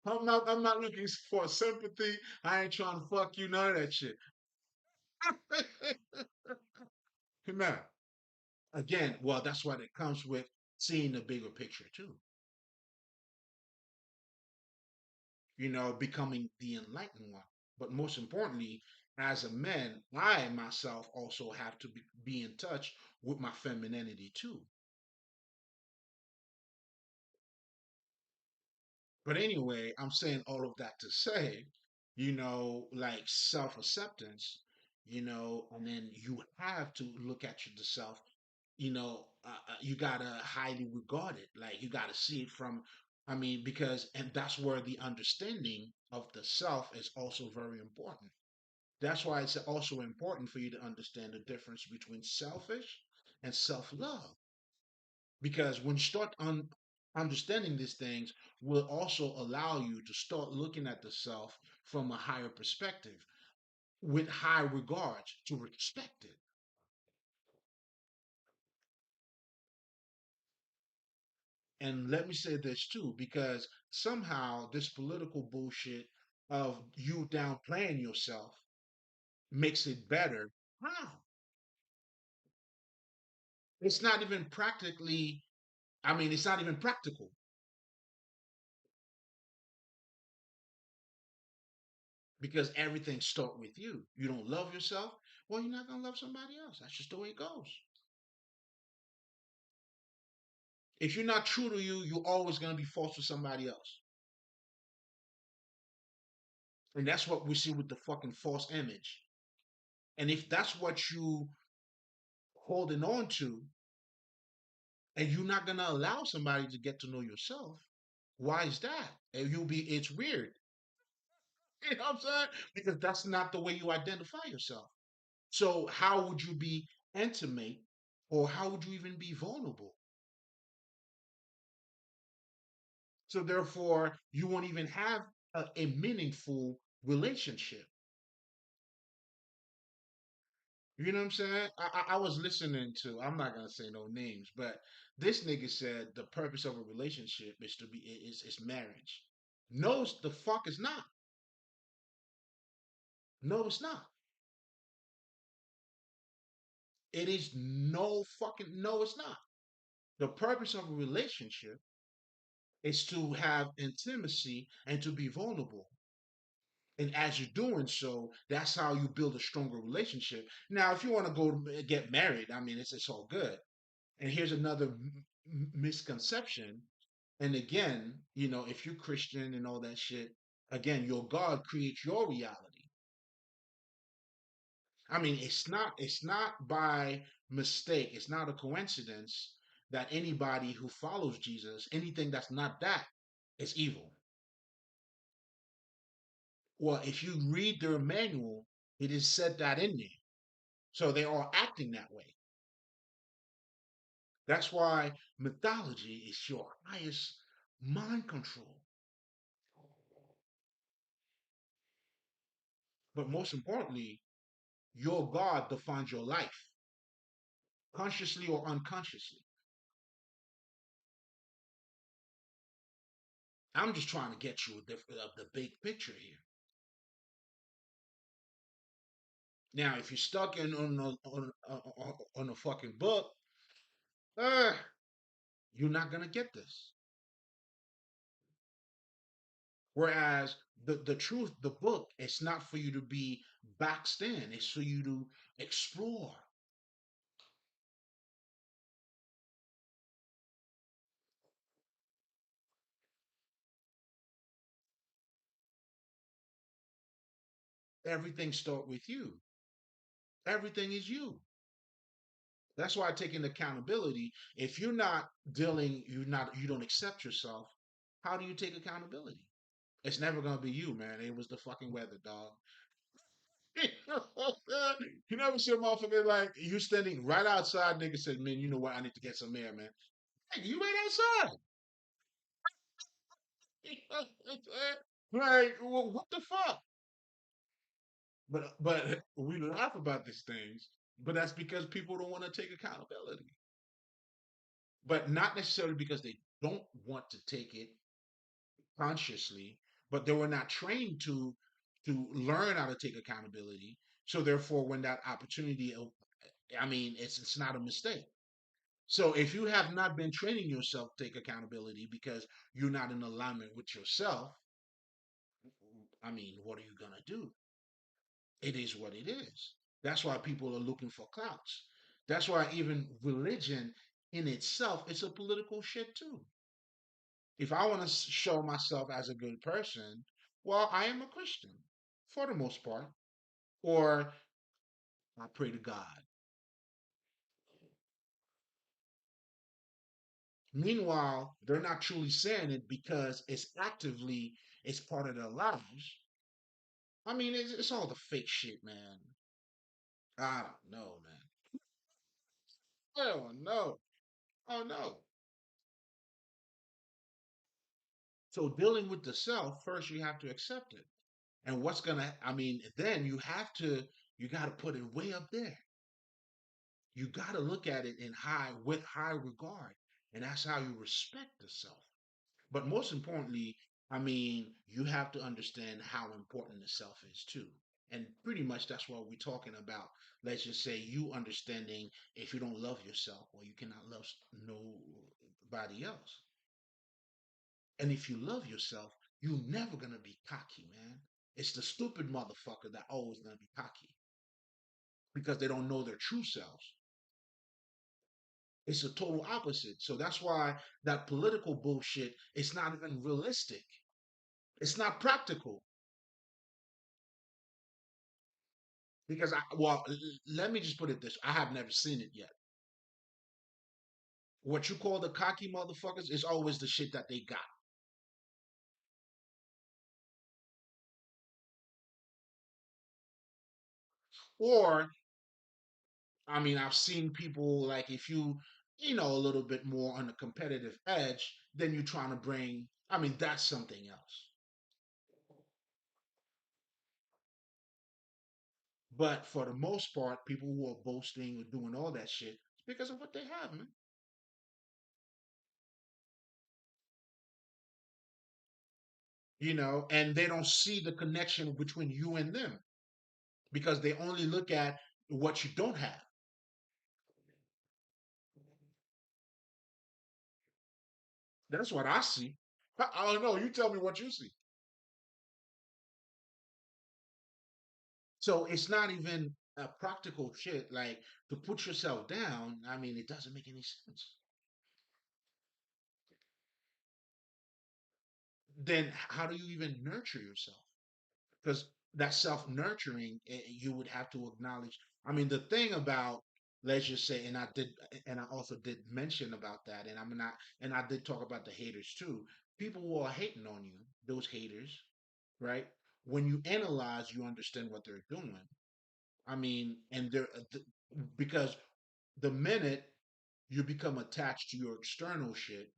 I'm not looking for sympathy. I ain't trying to fuck you, none of that shit. Now, again, well, that's what it comes with seeing the bigger picture too. Becoming the enlightened one. But most importantly, as a man, I myself also have to be in touch with my femininity too. But anyway, I'm saying all of that to say, like self acceptance, and then you have to look at yourself, you gotta highly regard it. Like you gotta see it from, I mean, and that's where the understanding of the self is also very important. That's why it's also important for you to understand the difference between selfish and self love. Because when you start understanding these things, will also allow you to start looking at the self from a higher perspective with high regards to respect it. And let me say this too, because somehow this political bullshit of you downplaying yourself makes it better. How? It's not even practically, I mean, it's not even practical because everything starts with you. You don't love yourself, well, you're not gonna love somebody else. That's just the way it goes. If you're not true to you, you're always gonna be false to somebody else. And that's what we see with the fucking false image. And if that's what you holding on to, and you're not gonna allow somebody to get to know yourself, why is that? And it's weird. You know what I'm saying? Because that's not the way you identify yourself. So how would you be intimate, or how would you even be vulnerable? So therefore, you won't even have a meaningful relationship. You know what I'm saying? I was listening to. I'm not gonna say no names, but this nigga said the purpose of a relationship is to be is marriage. No, the fuck is not. No, it's not. It is no fucking no, it's not. The purpose of a relationship is to have intimacy and to be vulnerable. And as you're doing so, that's how you build a stronger relationship. Now, if you want to go get married, I mean, it's all good. And here's another misconception. And again, if you're Christian and all that shit, again, your God creates your reality. I mean, it's not by mistake, it's not a coincidence that anybody who follows Jesus, anything that's not that, is evil. Well, if you read their manual, it is said that in there. So they are acting that way. That's why mythology is your highest mind control. But most importantly, your God defines your life, consciously or unconsciously. I'm just trying to get you the big picture here. Now, if you're stuck in on a fucking book, uh, you're not gonna get this. Whereas the truth, the book, it's not for you to be boxed in. It's for you to explore. Everything start with you. Everything is you. That's why taking accountability. If you're not you don't accept yourself. How do you take accountability? It's never gonna be you, man. It was the fucking weather, dog. You never see a motherfucker like you standing right outside. Nigga said, "Man, you know what? I need to get some air, man." Hey, you right outside. Like, well, what the fuck? But we laugh about these things. But that's because people don't want to take accountability. But not necessarily because they don't want to take it consciously, but they were not trained to learn how to take accountability. So therefore, when that opportunity, I mean, it's not a mistake. So if you have not been training yourself to take accountability because you're not in alignment with yourself, I mean, what are you gonna do? It is what it is. That's why people are looking for clouts. That's why even religion in itself is a political shit too. If I want to show myself as a good person, well, I am a Christian for the most part, or I pray to God. Meanwhile, they're not truly saying it because it's part of their lives. I mean, it's all the fake shit, man. I don't know, man. Oh no. Oh no. So dealing with the self, first you have to accept it. And what's gonna, I mean, then you got to put it way up there. You got to look at it in with high regard. And that's how you respect the self. But most importantly, I mean, you have to understand how important the self is too. And pretty much that's what we're talking about. Let's just say you understanding if you don't love yourself, or you cannot love nobody else. And if you love yourself, you're never gonna be cocky, man. It's the stupid motherfucker that always gonna be cocky because they don't know their true selves. It's the total opposite. So that's why that political bullshit is not even realistic. It's not practical. Because let me just put it this: I have never seen it yet. What you call the cocky motherfuckers is always the shit that they got. Or, I mean, I've seen people like if you know, a little bit more on the competitive edge, then you're trying to bring. I mean, that's something else. But for the most part, people who are boasting or doing all that shit, it's because of what they have, man. You know, and they don't see the connection between you and them because they only look at what you don't have. That's what I see. I don't know. You tell me what you see. So it's not even a practical shit. Like to put yourself down, I mean, it doesn't make any sense. Then how do you even nurture yourself? Because that self nurturing, you would have to acknowledge. I mean, the thing about, let's just say, and I also did mention about that, and I'm not, and I did talk about the haters too. People who are hating on you, those haters, right? When you analyze, you understand what they're doing. I mean, because the minute you become attached to your external shit,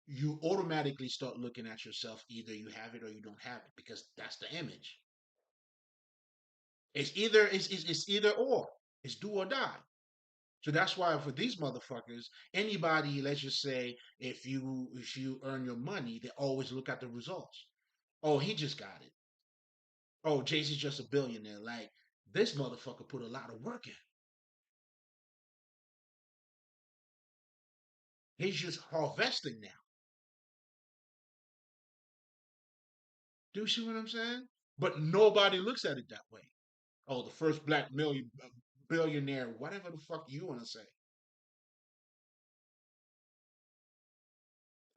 you automatically start looking at yourself. Either you have it or you don't have it, because that's the image. It's either or. It's do or die. So that's why for these motherfuckers, anybody, let's just say, if you earn your money, they always look at the results. Oh, he just got it. Oh, Jay Z's just a billionaire. Like this motherfucker put a lot of work in. He's just harvesting now. Do you see what I'm saying? But nobody looks at it that way. Oh, the first black billionaire, whatever the fuck you want to say.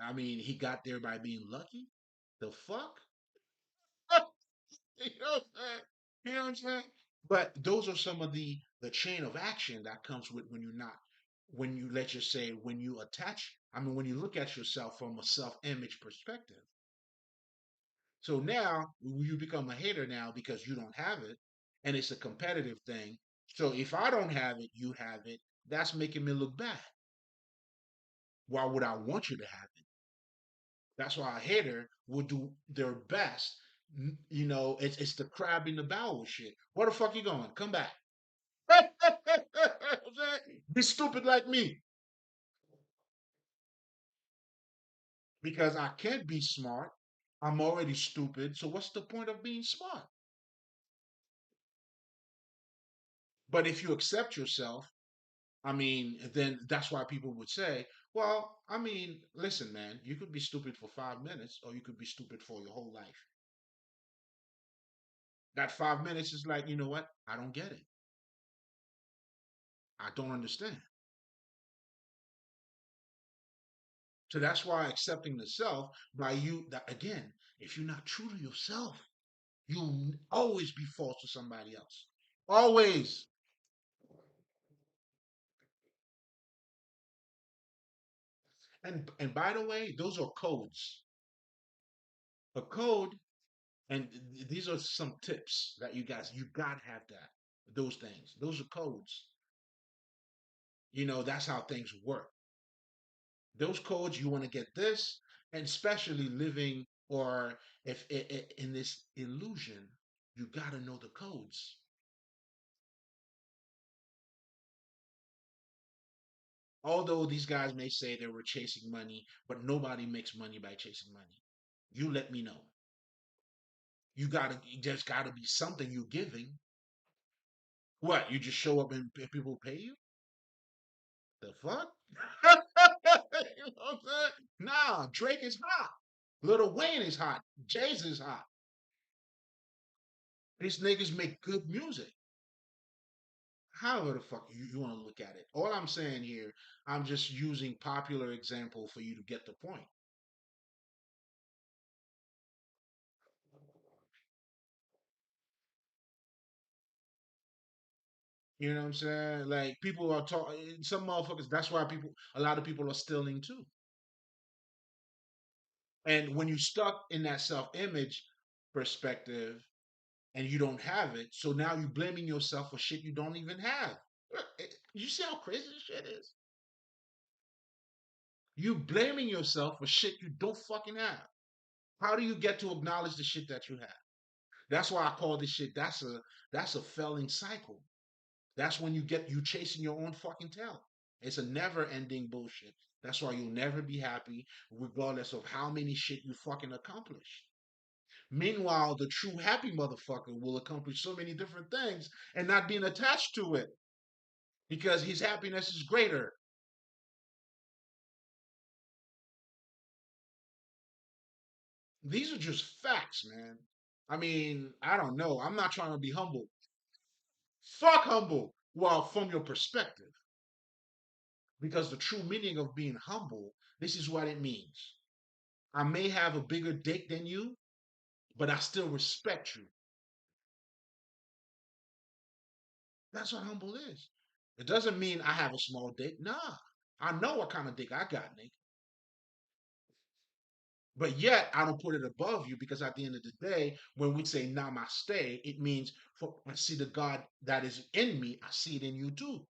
I mean, he got there by being lucky. The fuck? You know what I'm saying? You know what I'm saying? But those are some of the chain of action that comes with when you're not when you let you say when you attach. I mean, when you look at yourself from a self-image perspective. So now you become a hater now because you don't have it, and it's a competitive thing. So if I don't have it, you have it. That's making me look bad. Why would I want you to have it? That's why a hater will do their best. You know, it's the crab in the barrel shit. Where the fuck you going? Come back. Be stupid like me because I can't be smart. I'm already stupid. So what's the point of being smart? But if you accept yourself, I mean, then that's why people would say, well, I mean, listen, man, you could be stupid for 5 minutes or you could be stupid for your whole life. That 5 minutes is like, you know what? I don't get it. I don't understand. So that's why accepting the self by you, that again, if you're not true to yourself, you'll always be false to somebody else. Always. And by the way, those are codes. A code, and these are some tips that you gotta have that. Those things. Those are codes. That's how things work. Those codes, you want to get this, and especially living or if in this illusion, you gotta know the codes. Although these guys may say they were chasing money, but nobody makes money by chasing money. You let me know. There's gotta be something you're giving. What? You just show up and people pay you? The fuck? You know what I'm saying? Nah, Drake is hot. Lil Wayne is hot. Jay's is hot. These niggas make good music. However the fuck you want to look at it. All I'm saying here, I'm just using popular example for you to get the point. You know what I'm saying? Like people are talking. Some motherfuckers. That's why a lot of people are stealing too. And when you stuck in that self-image perspective and you don't have it, so now you blaming yourself for shit you don't even have. You see how crazy this shit is? You blaming yourself for shit you don't fucking have. How do you get to acknowledge the shit that you have? That's why I call this shit. That's a failing cycle. That's when you chasing your own fucking tail. It's a never ending bullshit. That's why you'll never be happy, regardless of how many shit you fucking accomplish. Meanwhile, the true happy motherfucker will accomplish so many different things and not being attached to it because his happiness is greater. These are just facts, man. I mean, I don't know. I'm not trying to be humble. Fuck humble. Well, from your perspective, because the true meaning of being humble, this is what it means. I may have a bigger dick than you, but I still respect you. That's what humble is. It doesn't mean I have a small dick. Nah. I know what kind of dick I got, nigga. But yet I don't put it above you because at the end of the day, when we say namaste, it means for I see the God that is in me, I see it in you too.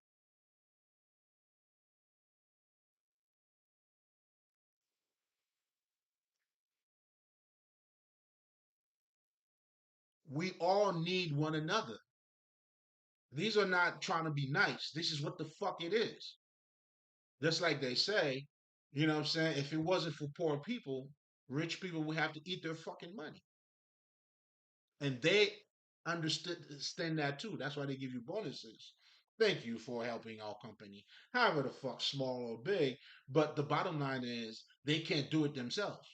We all need one another. These are not trying to be nice. This is what the fuck it is. Just like they say, you know what I'm saying? If it wasn't for poor people, rich people would have to eat their fucking money. And they understand that too. That's why they give you bonuses. Thank you for helping our company, however the fuck small or big. But the bottom line is they can't do it themselves.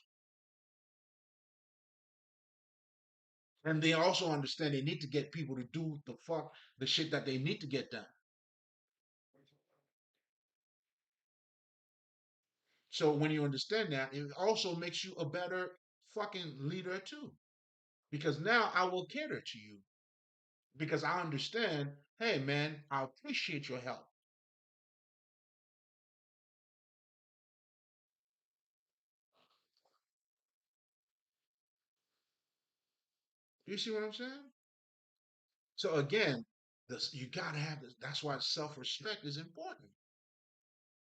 And they also understand they need to get people to do the shit that they need to get done. So when you understand that, it also makes you a better fucking leader too. Because now I will cater to you. Because I understand, hey man, I appreciate your help. You see what I'm saying? So again, this you gotta have this. That's why self-respect is important.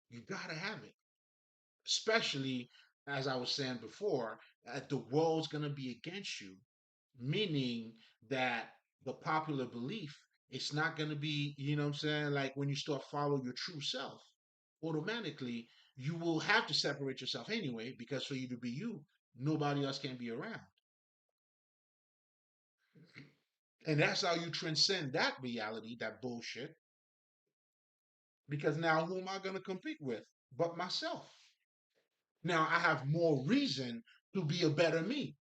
You gotta have it. Especially as I was saying before, the world's gonna be against you, meaning that the popular belief It's not going to be, you know what I'm saying? Like when you start follow your true self, automatically you will have to separate yourself anyway, because for you to be you, nobody else can be around. And that's how you transcend that reality, that bullshit. Because now who am I going to compete with but myself? Now I have more reason to be a better me.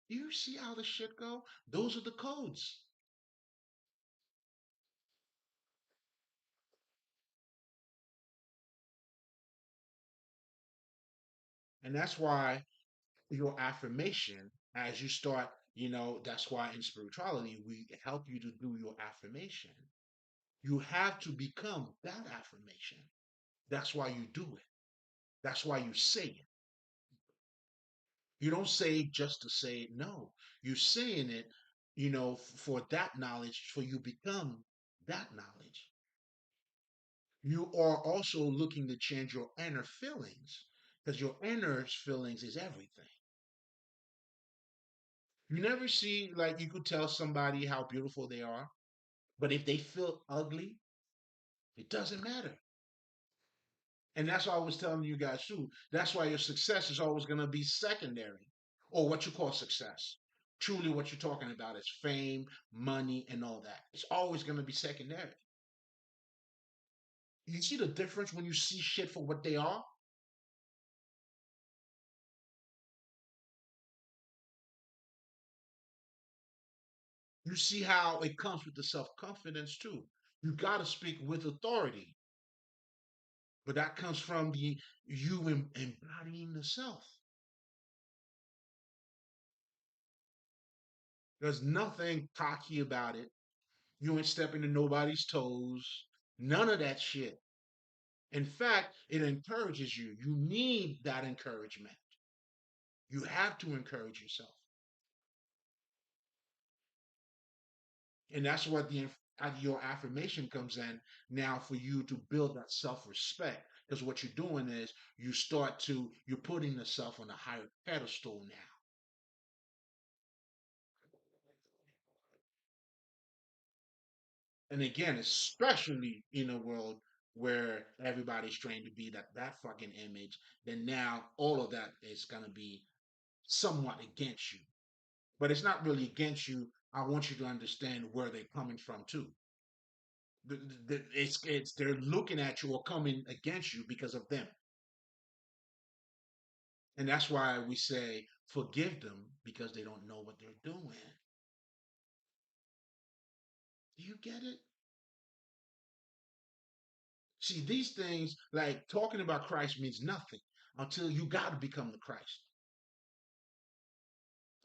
You see how the shit go? Those are the codes. And that's why your affirmation, as you start, that's why in spirituality, we help you to do your affirmation. You have to become that affirmation. That's why you do it. That's why you say it. You don't say it just to say it. No, you're saying it, for that knowledge, for you become that knowledge. You are also looking to change your inner feelings, because your inner feelings is everything. You never see, like, you could tell somebody how beautiful they are, but if they feel ugly, it doesn't matter. And that's why I was telling you guys too. That's why your success is always going to be secondary, or what you call success. Truly, what you're talking about is fame, money, and all that. It's always going to be secondary. You see the difference when you see shit for what they are? You see how it comes with the self confidence too. You got to speak with authority, but that comes from the you embodying the self. There's nothing cocky about it. You ain't stepping to nobody's toes. None of that shit. In fact, it encourages you. You need that encouragement. You have to encourage yourself. And that's what your affirmation comes in now, for you to build that self-respect. Because what you're doing is you're putting the self on a higher pedestal now. And again, especially in a world where everybody's trained to be that fucking image, then now all of that is gonna be somewhat against you. But it's not really against you. I want you to understand where they're coming from too. It's they're looking at you or coming against you because of them. And that's why we say forgive them, because they don't know what they're doing. Do you get it? See, these things, like talking about Christ, means nothing until you got to become the Christ.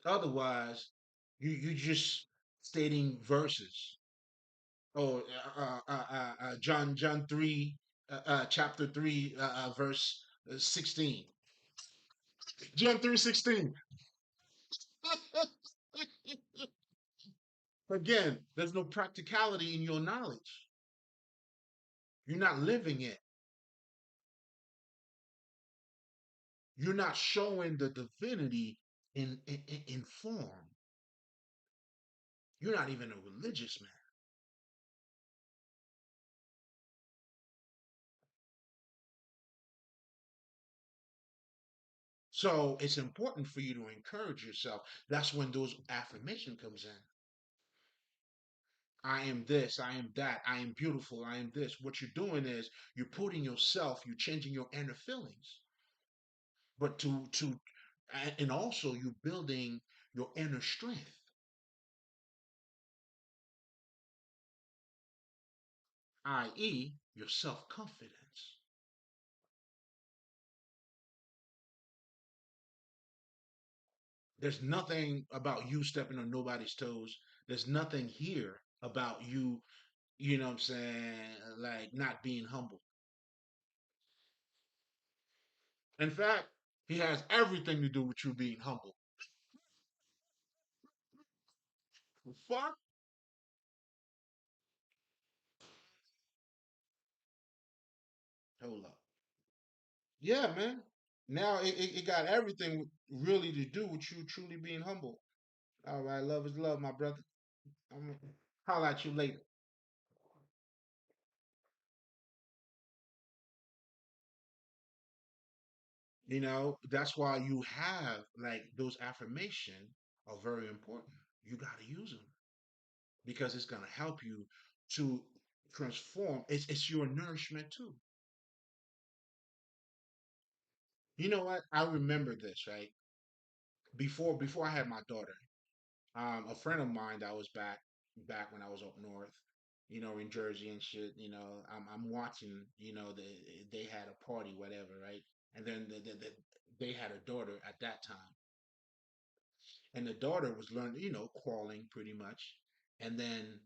Otherwise, you just stating verses. Oh, John 3, chapter 3, verse 16. John 3:16. Again, there's no practicality in your knowledge. You're not living it. You're not showing the divinity in form. You're not even a religious man. So it's important for you to encourage yourself. That's when those affirmation comes in. I am this, I am that, I am beautiful, I am this. What you're doing is you're putting yourself, you're changing your inner feelings. But and also you're building your inner strength, i.e., your self confidence. There's nothing about you stepping on nobody's toes. There's nothing here about you, you know what I'm saying, like not being humble. In fact, he has everything to do with you being humble. Fuck. Hold up. Yeah, man. Now it got everything really to do with you truly being humble. All right, love is love, my brother. I'm gonna holler at you later. That's why you have like those affirmation are very important. You got to use them because it's gonna help you to transform. It's your nourishment too. You know what? I remember this, right? Before I had my daughter, a friend of mine that was back when I was up north, in Jersey and shit. I'm watching. They had a party, whatever, right? And then they had a daughter at that time, and the daughter was learning, crawling pretty much. And then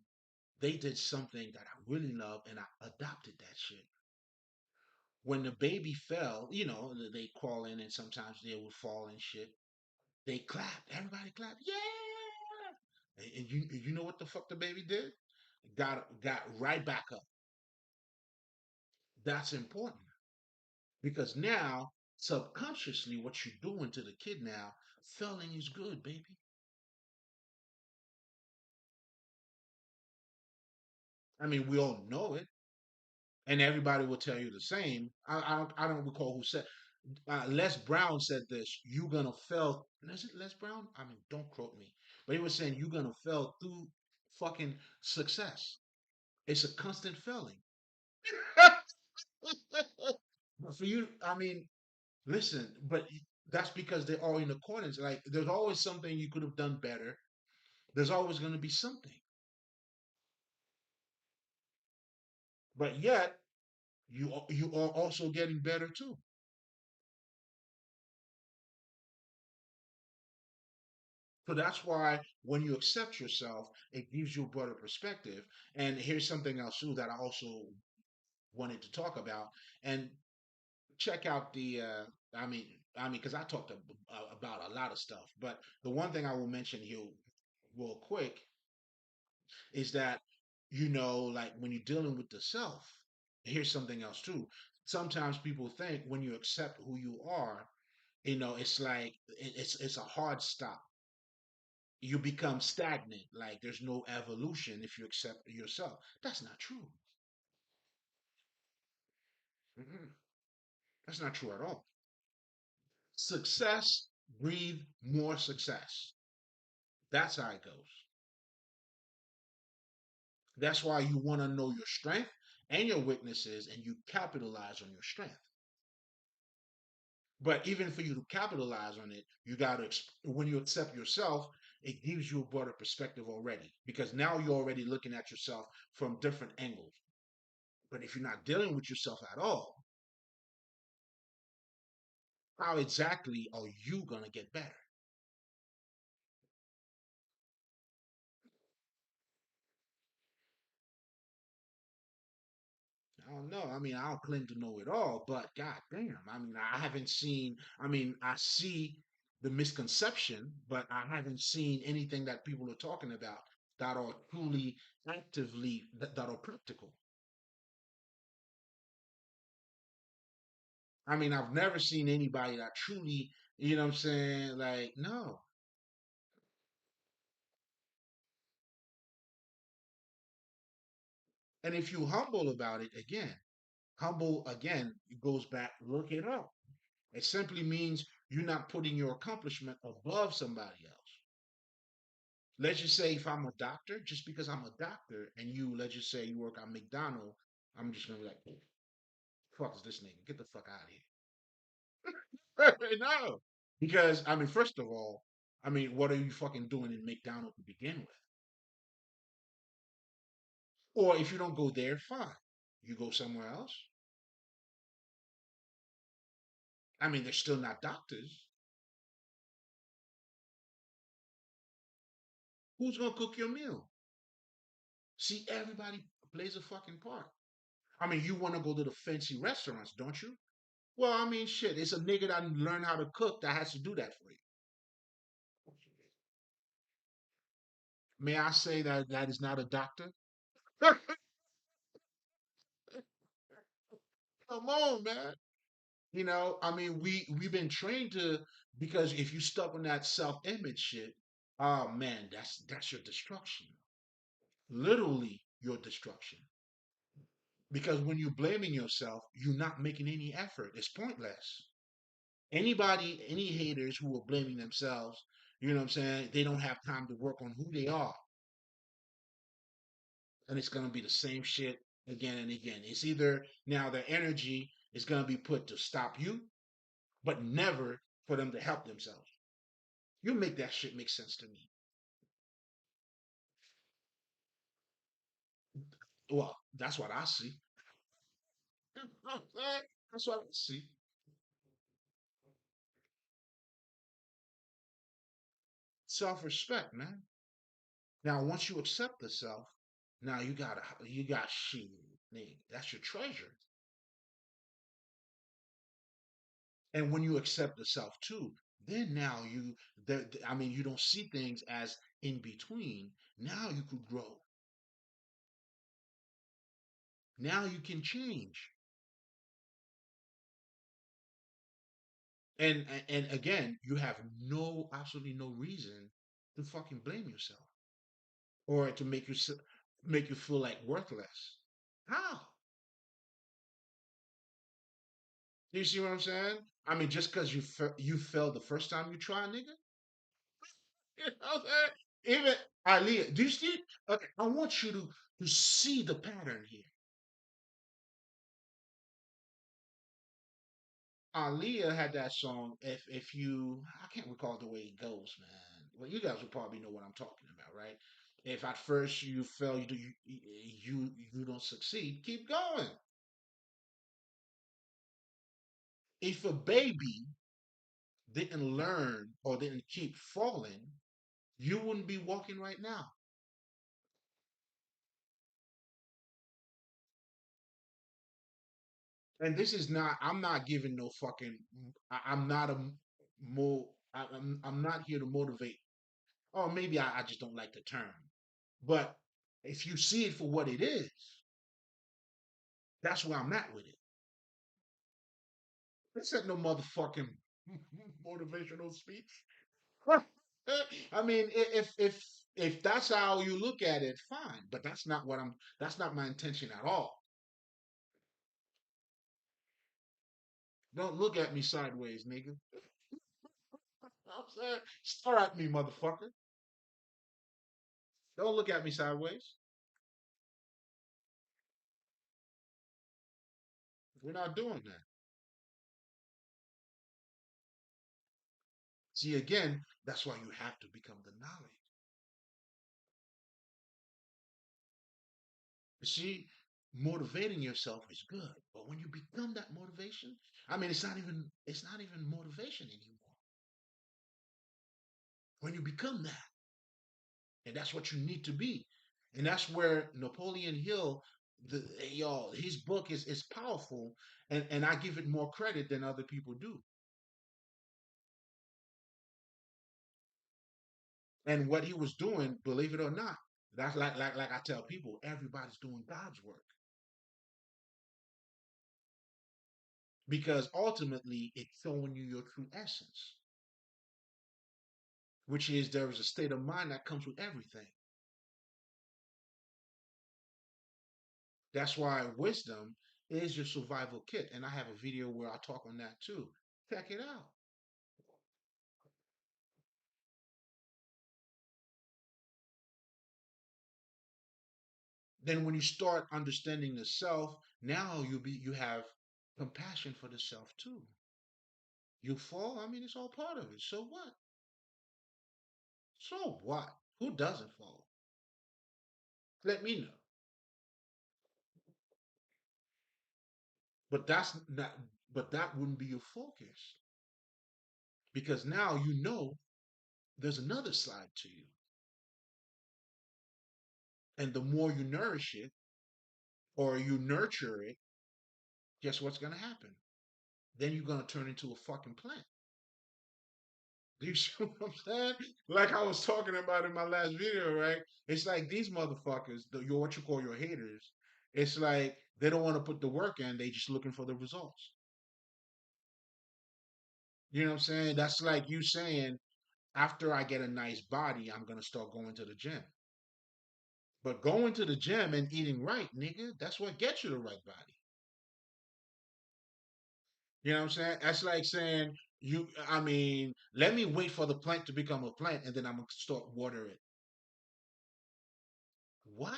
they did something that I really love, and I adopted that shit. When the baby fell, they crawl in, and sometimes they would fall and shit. They clapped. Everybody clapped. Yeah. And you know what the fuck the baby did? Got right back up. That's important because now subconsciously what you're doing to the kid now, failing is good, baby. I mean, we all know it, and everybody will tell you the same. I don't recall who said. Les Brown said this. You're gonna fail. Is it Les Brown? I mean, don't quote me, but he was saying you're gonna fail through fucking success. It's a constant failing. But for you, I mean, listen, but that's because they're all in accordance. Like, there's always something you could have done better. There's always going to be something, but yet you are also getting better too. So that's why when you accept yourself, it gives you a broader perspective. And here's something else too that I also wanted to talk about. And check out the. Because I talked about a lot of stuff, but the one thing I will mention here real quick is that like when you're dealing with the self, here's something else too. Sometimes people think when you accept who you are, it's like it's a hard stop. You become stagnant, like there's no evolution if you accept yourself. That's not true. Mm-mm. That's not true at all. Success breed more success. That's how it goes. That's why you want to know your strength and your weaknesses, and you capitalize on your strength. But even for you to capitalize on it, you got to, when you accept yourself, it gives you a broader perspective already because now you're already looking at yourself from different angles. But if you're not dealing with yourself at all, how exactly are you going to get better? I don't know. I mean, I don't claim to know it all, but god damn. I mean, I haven't seen, I see the misconception, but I haven't seen anything that people are talking about that are truly actively, that are practical. I mean, I've never seen anybody that truly, what I'm saying? Like, no. And if you humble about it, again, humble again, it goes back, look it up. It simply means you're not putting your accomplishment above somebody else. Let's just say if I'm a doctor, just because I'm a doctor and let's just say you work at McDonald's, I'm just gonna be like, fuck is this nigga? Get the fuck out of here. No. Because, I mean, first of all, what are you fucking doing in McDonald's to begin with? Or if you don't go there, fine. You go somewhere else. I mean, they're still not doctors. Who's gonna cook your meal? See, everybody plays a fucking part. I mean, you want to go to the fancy restaurants, don't you? Well, I mean, shit, it's a nigga that learned how to cook that has to do that for you. May I say that that is not a doctor? Come on, man. I mean, we've been trained to, because if you stuck on that self-image shit, oh man, that's your destruction. Literally your destruction. Because when you're blaming yourself, you're not making any effort. It's pointless. Any haters who are blaming themselves, you know what I'm saying? They don't have time to work on who they are. And it's gonna be the same shit again and again. It's either now their energy is gonna be put to stop you, but never for them to help themselves. You make that shit make sense to me. Well, that's what I see. That's what I see. Self-respect, man. Now, once you accept the self, now you got shit. Nigga, that's your treasure. And when you accept the self too, then now I mean, you don't see things as in between. Now you could grow. Now you can change. And again, you have absolutely no reason to fucking blame yourself or to make you feel like worthless. How? Do you see what I'm saying? I mean, just because you failed the first time you try, nigga. You know what I'm saying? Even Aliyah, do you see? Okay, I want you to see the pattern here. Aaliyah had that song. If you, I can't recall the way it goes, man. Well, you guys will probably know what I'm talking about, right? If at first you fail, you don't succeed, keep going. If a baby didn't learn or didn't keep falling, you wouldn't be walking right now. And this is not. I'm not giving no fucking. I'm not a mo. I'm not here to motivate. Or maybe I just don't like the term. But if you see it for what it is, that's where I'm at with it. This ain't no motherfucking motivational speech. I mean, if that's how you look at it, fine. But that's not what I'm. That's not my intention at all. Don't look at me sideways, nigga. I'm saying, stare at me, motherfucker. Don't look at me sideways. We're not doing that. See, again, that's why you have to become the knowledge. You see, motivating yourself is good, but when you become that motivation, I mean, it's not even motivation anymore. When you become that, and that's what you need to be, and that's where Napoleon Hill, y'all, his book is powerful, and I give it more credit than other people do. And what he was doing, believe it or not, that's like I tell people, everybody's doing God's work because ultimately it's showing you your true essence, which is there is a state of mind that comes with everything. That's why wisdom is your survival kit. And I have a video where I talk on that too. Check it out. Then when you start understanding the self, now you have compassion for the self too. You fall, I mean it's all part of it. So what? So what? Who doesn't fall? Let me know. But that's not but that wouldn't be your focus. Because now you know there's another side to you. And the more you nourish it or you nurture it, guess what's gonna happen? Then you're gonna turn into a fucking plant. Do you see what I'm saying? Like I was talking about in my last video, right? It's like these motherfuckers, your what you call your haters. It's like they don't want to put the work in. They just looking for the results. You know what I'm saying? That's like you saying, after I get a nice body, I'm gonna start going to the gym. But going to the gym and eating right, nigga, that's what gets you the right body. You know what I'm saying? That's like saying I mean, let me wait for the plant to become a plant and then I'm gonna start water it. What?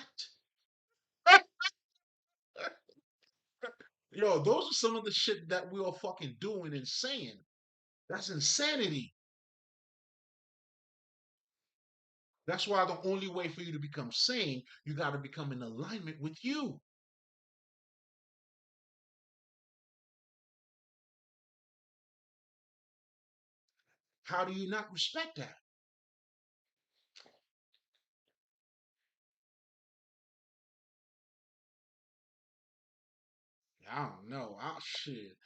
Yo, those are some of the shit that we are fucking doing and saying. That's insanity. That's why the only way for you to become sane, you got to become in alignment with you. How do you not respect that? I don't know. I shit.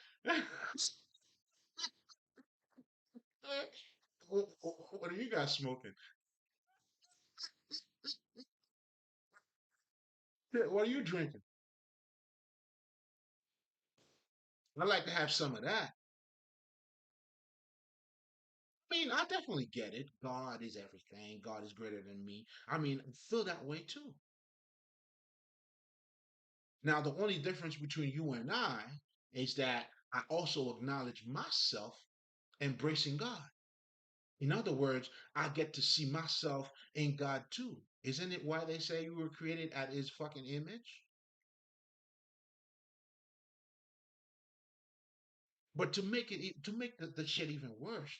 What are you guys smoking? What are you drinking? I like to have some of that. I mean, I definitely get it. God is everything. God is greater than me. I mean, I feel that way too. Now, the only difference between you and I is that I also acknowledge myself embracing God. In other words, I get to see myself in God too. Isn't it why they say you were created at his fucking image? But to make the shit even worse,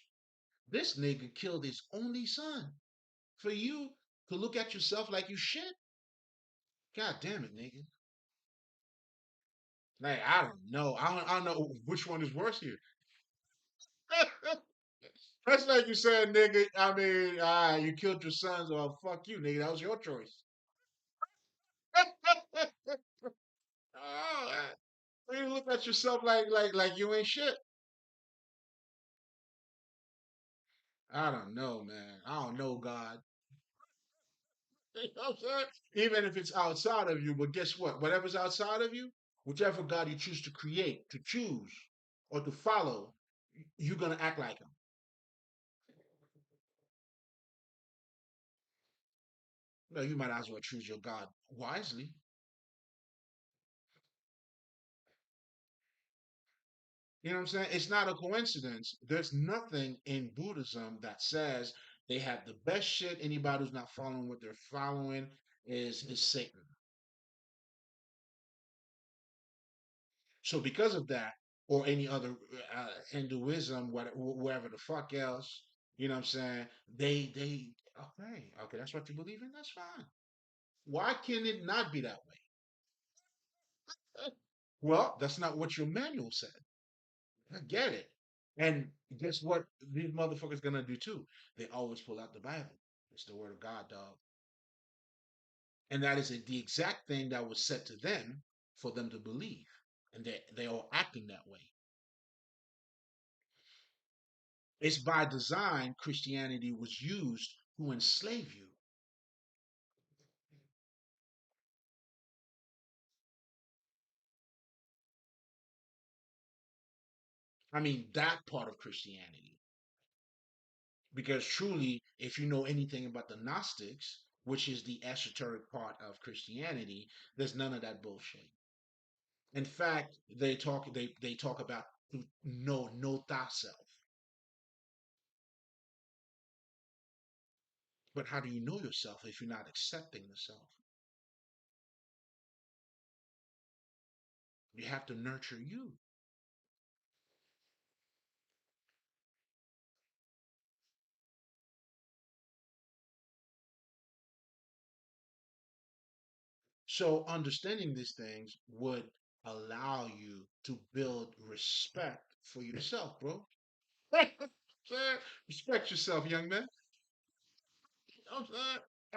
this nigga killed his only son for you to look at yourself like you shit. God damn it, nigga. Like I don't know. I don't know which one is worse here. That's like you said, nigga. I mean, you killed your sons. Well, fuck you, nigga. That was your choice. Oh, you look at yourself like you ain't shit. I don't know, man. I don't know, God. You know what I'm saying? Even if it's outside of you, but guess what? Whatever's outside of you, whichever God you choose to create, to choose, or to follow, you're gonna act like him. No, you might as well choose your God wisely. You know what I'm saying? It's not a coincidence. There's nothing in Buddhism that says they have the best shit. Anybody who's not following what they're following is Satan. So because of that, or any other Hinduism, whatever the fuck else, you know what I'm saying? They okay, that's what you believe in. That's fine. Why can it not be that way? Well, that's not what your manual said. I get it. And guess what? These motherfuckers gonna do too. They always pull out the Bible. It's the word of God, dog. And that is the exact thing that was said to them for them to believe, and they are acting that way. It's by design Christianity was used to enslave you. I mean, that part of Christianity. Because truly, if you know anything about the Gnostics, which is the esoteric part of Christianity, there's none of that bullshit. In fact, they talk about to know thyself. But how do you know yourself if you're not accepting yourself? You have to nurture you. So understanding these things would allow you to build respect for yourself, bro. Respect yourself, young man.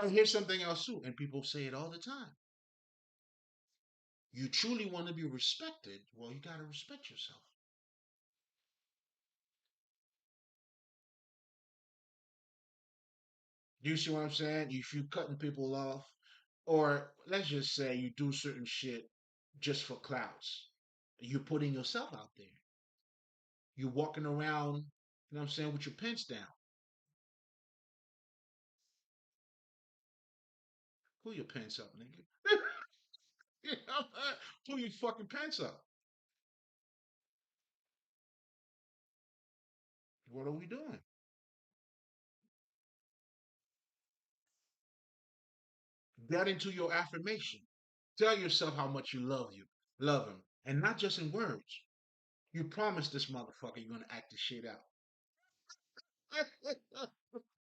And here's something else too, and people say it all the time. You truly want to be respected, well, you got to respect yourself. You see what I'm saying? If you cutting people off, or let's just say you do certain shit just for clouds, you're putting yourself out there. You're walking around. You know what I'm saying? With your pants down. Pull your pants up, nigga. You know what I'm saying? Pull your fucking pants up. What are we doing? Get into your affirmation. Tell yourself how much you love him, and not just in words. You promise this motherfucker you're gonna act the shit out.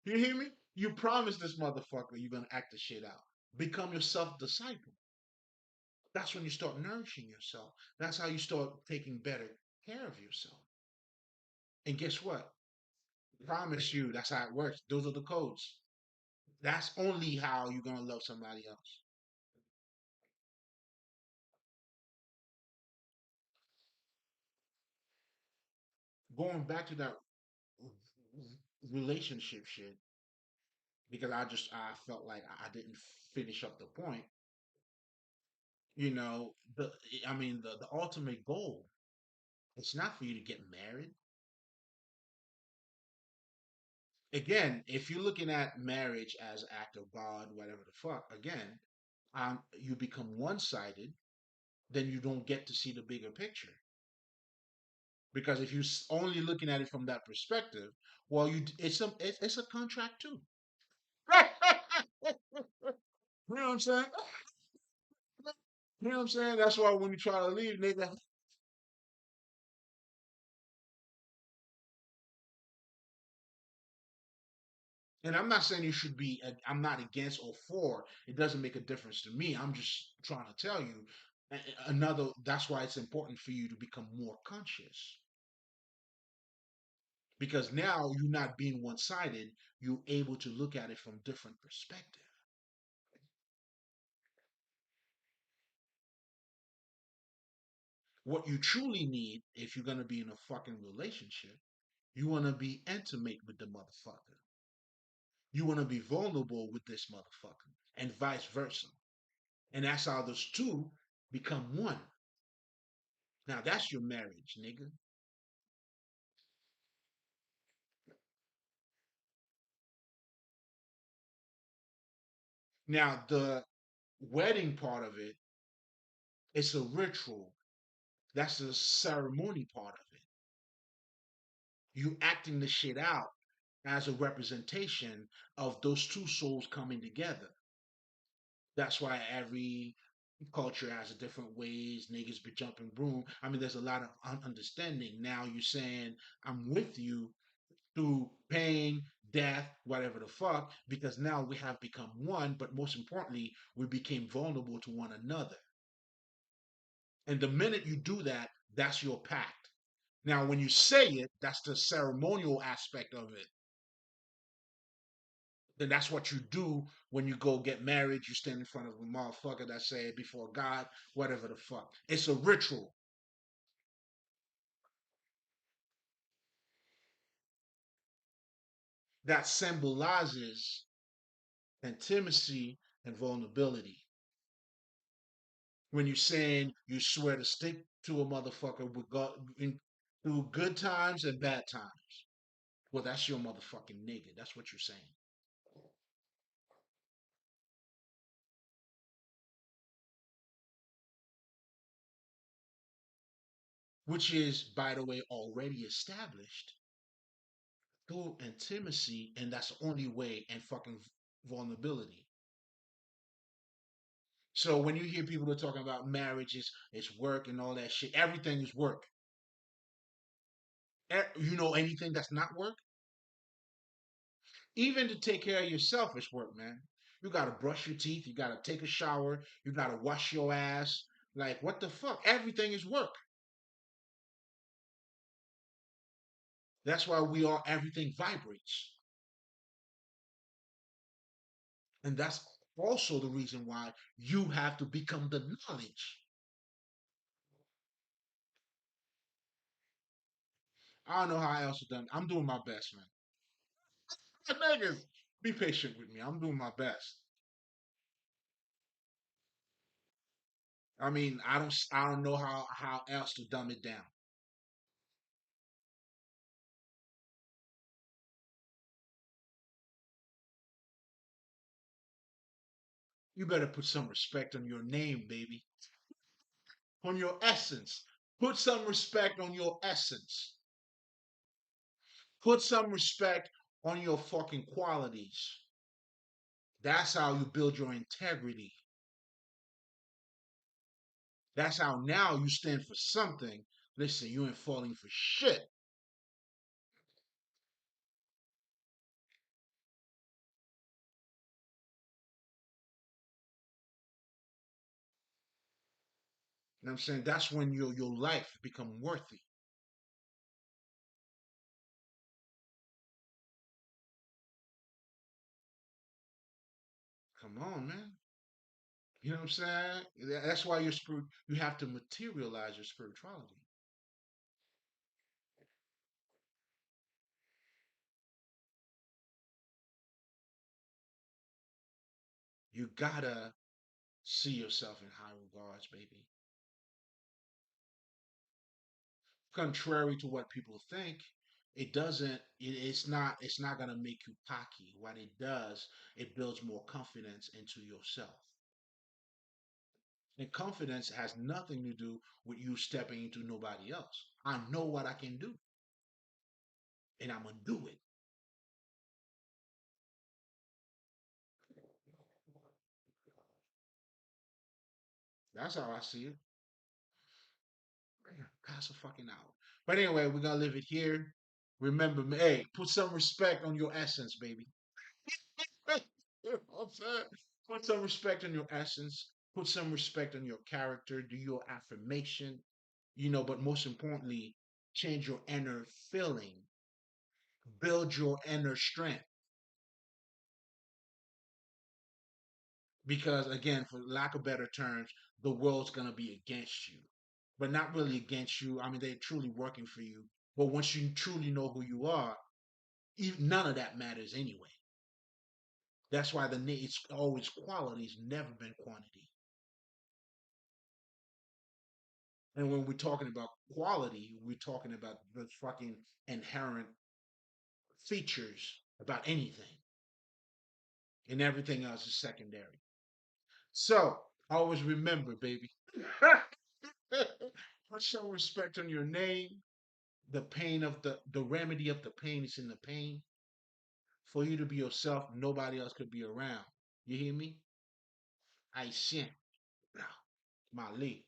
You hear me? You promise this motherfucker you're gonna act the shit out. Become your self disciple. That's when you start nourishing yourself. That's how you start taking better care of yourself. And guess what? Promise you, that's how it works. Those are the codes. That's only how you're gonna love somebody else. Going back to that relationship shit, because I felt like I didn't finish up the point. You know, the ultimate goal. It's not for you to get married. Again, if you're looking at marriage as an act of God, whatever the fuck, again, you become one-sided, then you don't get to see the bigger picture. Because if you're only looking at it from that perspective, well, it's a contract too. You know what I'm saying? You know what I'm saying? That's why when you try to leave, nigga, and I'm not saying you should be, I'm not against or for. It doesn't make a difference to me. I'm just trying to tell you that's why it's important for you to become more conscious. Because now you're not being one sided, you're able to look at it from different perspective. What you truly need, if you're going to be in a fucking relationship, you want to be intimate with the motherfucker. You want to be vulnerable with this motherfucker, and vice versa. And that's how those two become one. Now that's your marriage, nigga. Now the wedding part of it, it's a ritual. That's the ceremony part of it. You acting the shit out as a representation of those two souls coming together. That's why every culture has a different ways. Niggas be jumping broom. I mean, there's a lot of understanding. Now you're saying I'm with you through pain, death, whatever the fuck, because now we have become one. But most importantly, we became vulnerable to one another. And the minute you do that, that's your pact. Now, when you say it, that's the ceremonial aspect of it. Then that's what you do when you go get married. You stand in front of a motherfucker that say before God, whatever the fuck. It's a ritual that symbolizes intimacy and vulnerability. When you're saying you swear to stick to a motherfucker with through good times and bad times. Well, that's your motherfucking nigga. That's what you're saying. Which is, by the way, already established through intimacy, and that's the only way, and fucking vulnerability. So when you hear people that are talking about marriage it's work and all that shit, everything is work. You know anything that's not work? Even to take care of yourself is work, man. You gotta brush your teeth, you gotta take a shower, you gotta wash your ass. Like what the fuck? Everything is work. That's why we are everything vibrates. And that's also the reason why you have to become the knowledge. I don't know how else to done. I'm doing my best, man. Niggas, be patient with me. I'm doing my best. I mean, I don't know how else to dumb it down. You better put some respect on your name, baby, on your essence. Put some respect on your essence. Put some respect on your fucking qualities. That's how you build your integrity. That's how now you stand for something. Listen, you ain't falling for shit. You know what I'm saying? That's when your life become worthy. Come on, man. You know what I'm saying? That's why your spirit you have to materialize your spirituality. You gotta see yourself in high regards, baby. Contrary to what people think, it doesn't it's not gonna make you cocky. What it does, it builds more confidence into yourself. And confidence has nothing to do with you stepping into nobody else. I know what I can do, and I'm gonna do it. That's how I see it. Pass a fucking hour. But anyway, we're gonna leave it here. Remember, hey, put some respect on your essence, baby. You know what I'm saying? Put some respect on your essence. Put some respect on your character. Do your affirmation. But most importantly, change your inner feeling. Build your inner strength. Because again, for lack of better terms, the world's gonna be against you. But not really against you. I mean, they're truly working for you. But once you truly know who you are, none of that matters anyway. That's why it's always quality. It's never been quantity. And when we're talking about quality, we're talking about the fucking inherent features about anything, and everything else is secondary. So always remember, baby, put some respect on your name. The pain of the remedy of the pain is in the pain. For you to be yourself, nobody else could be around. You hear me? I sent. Mali.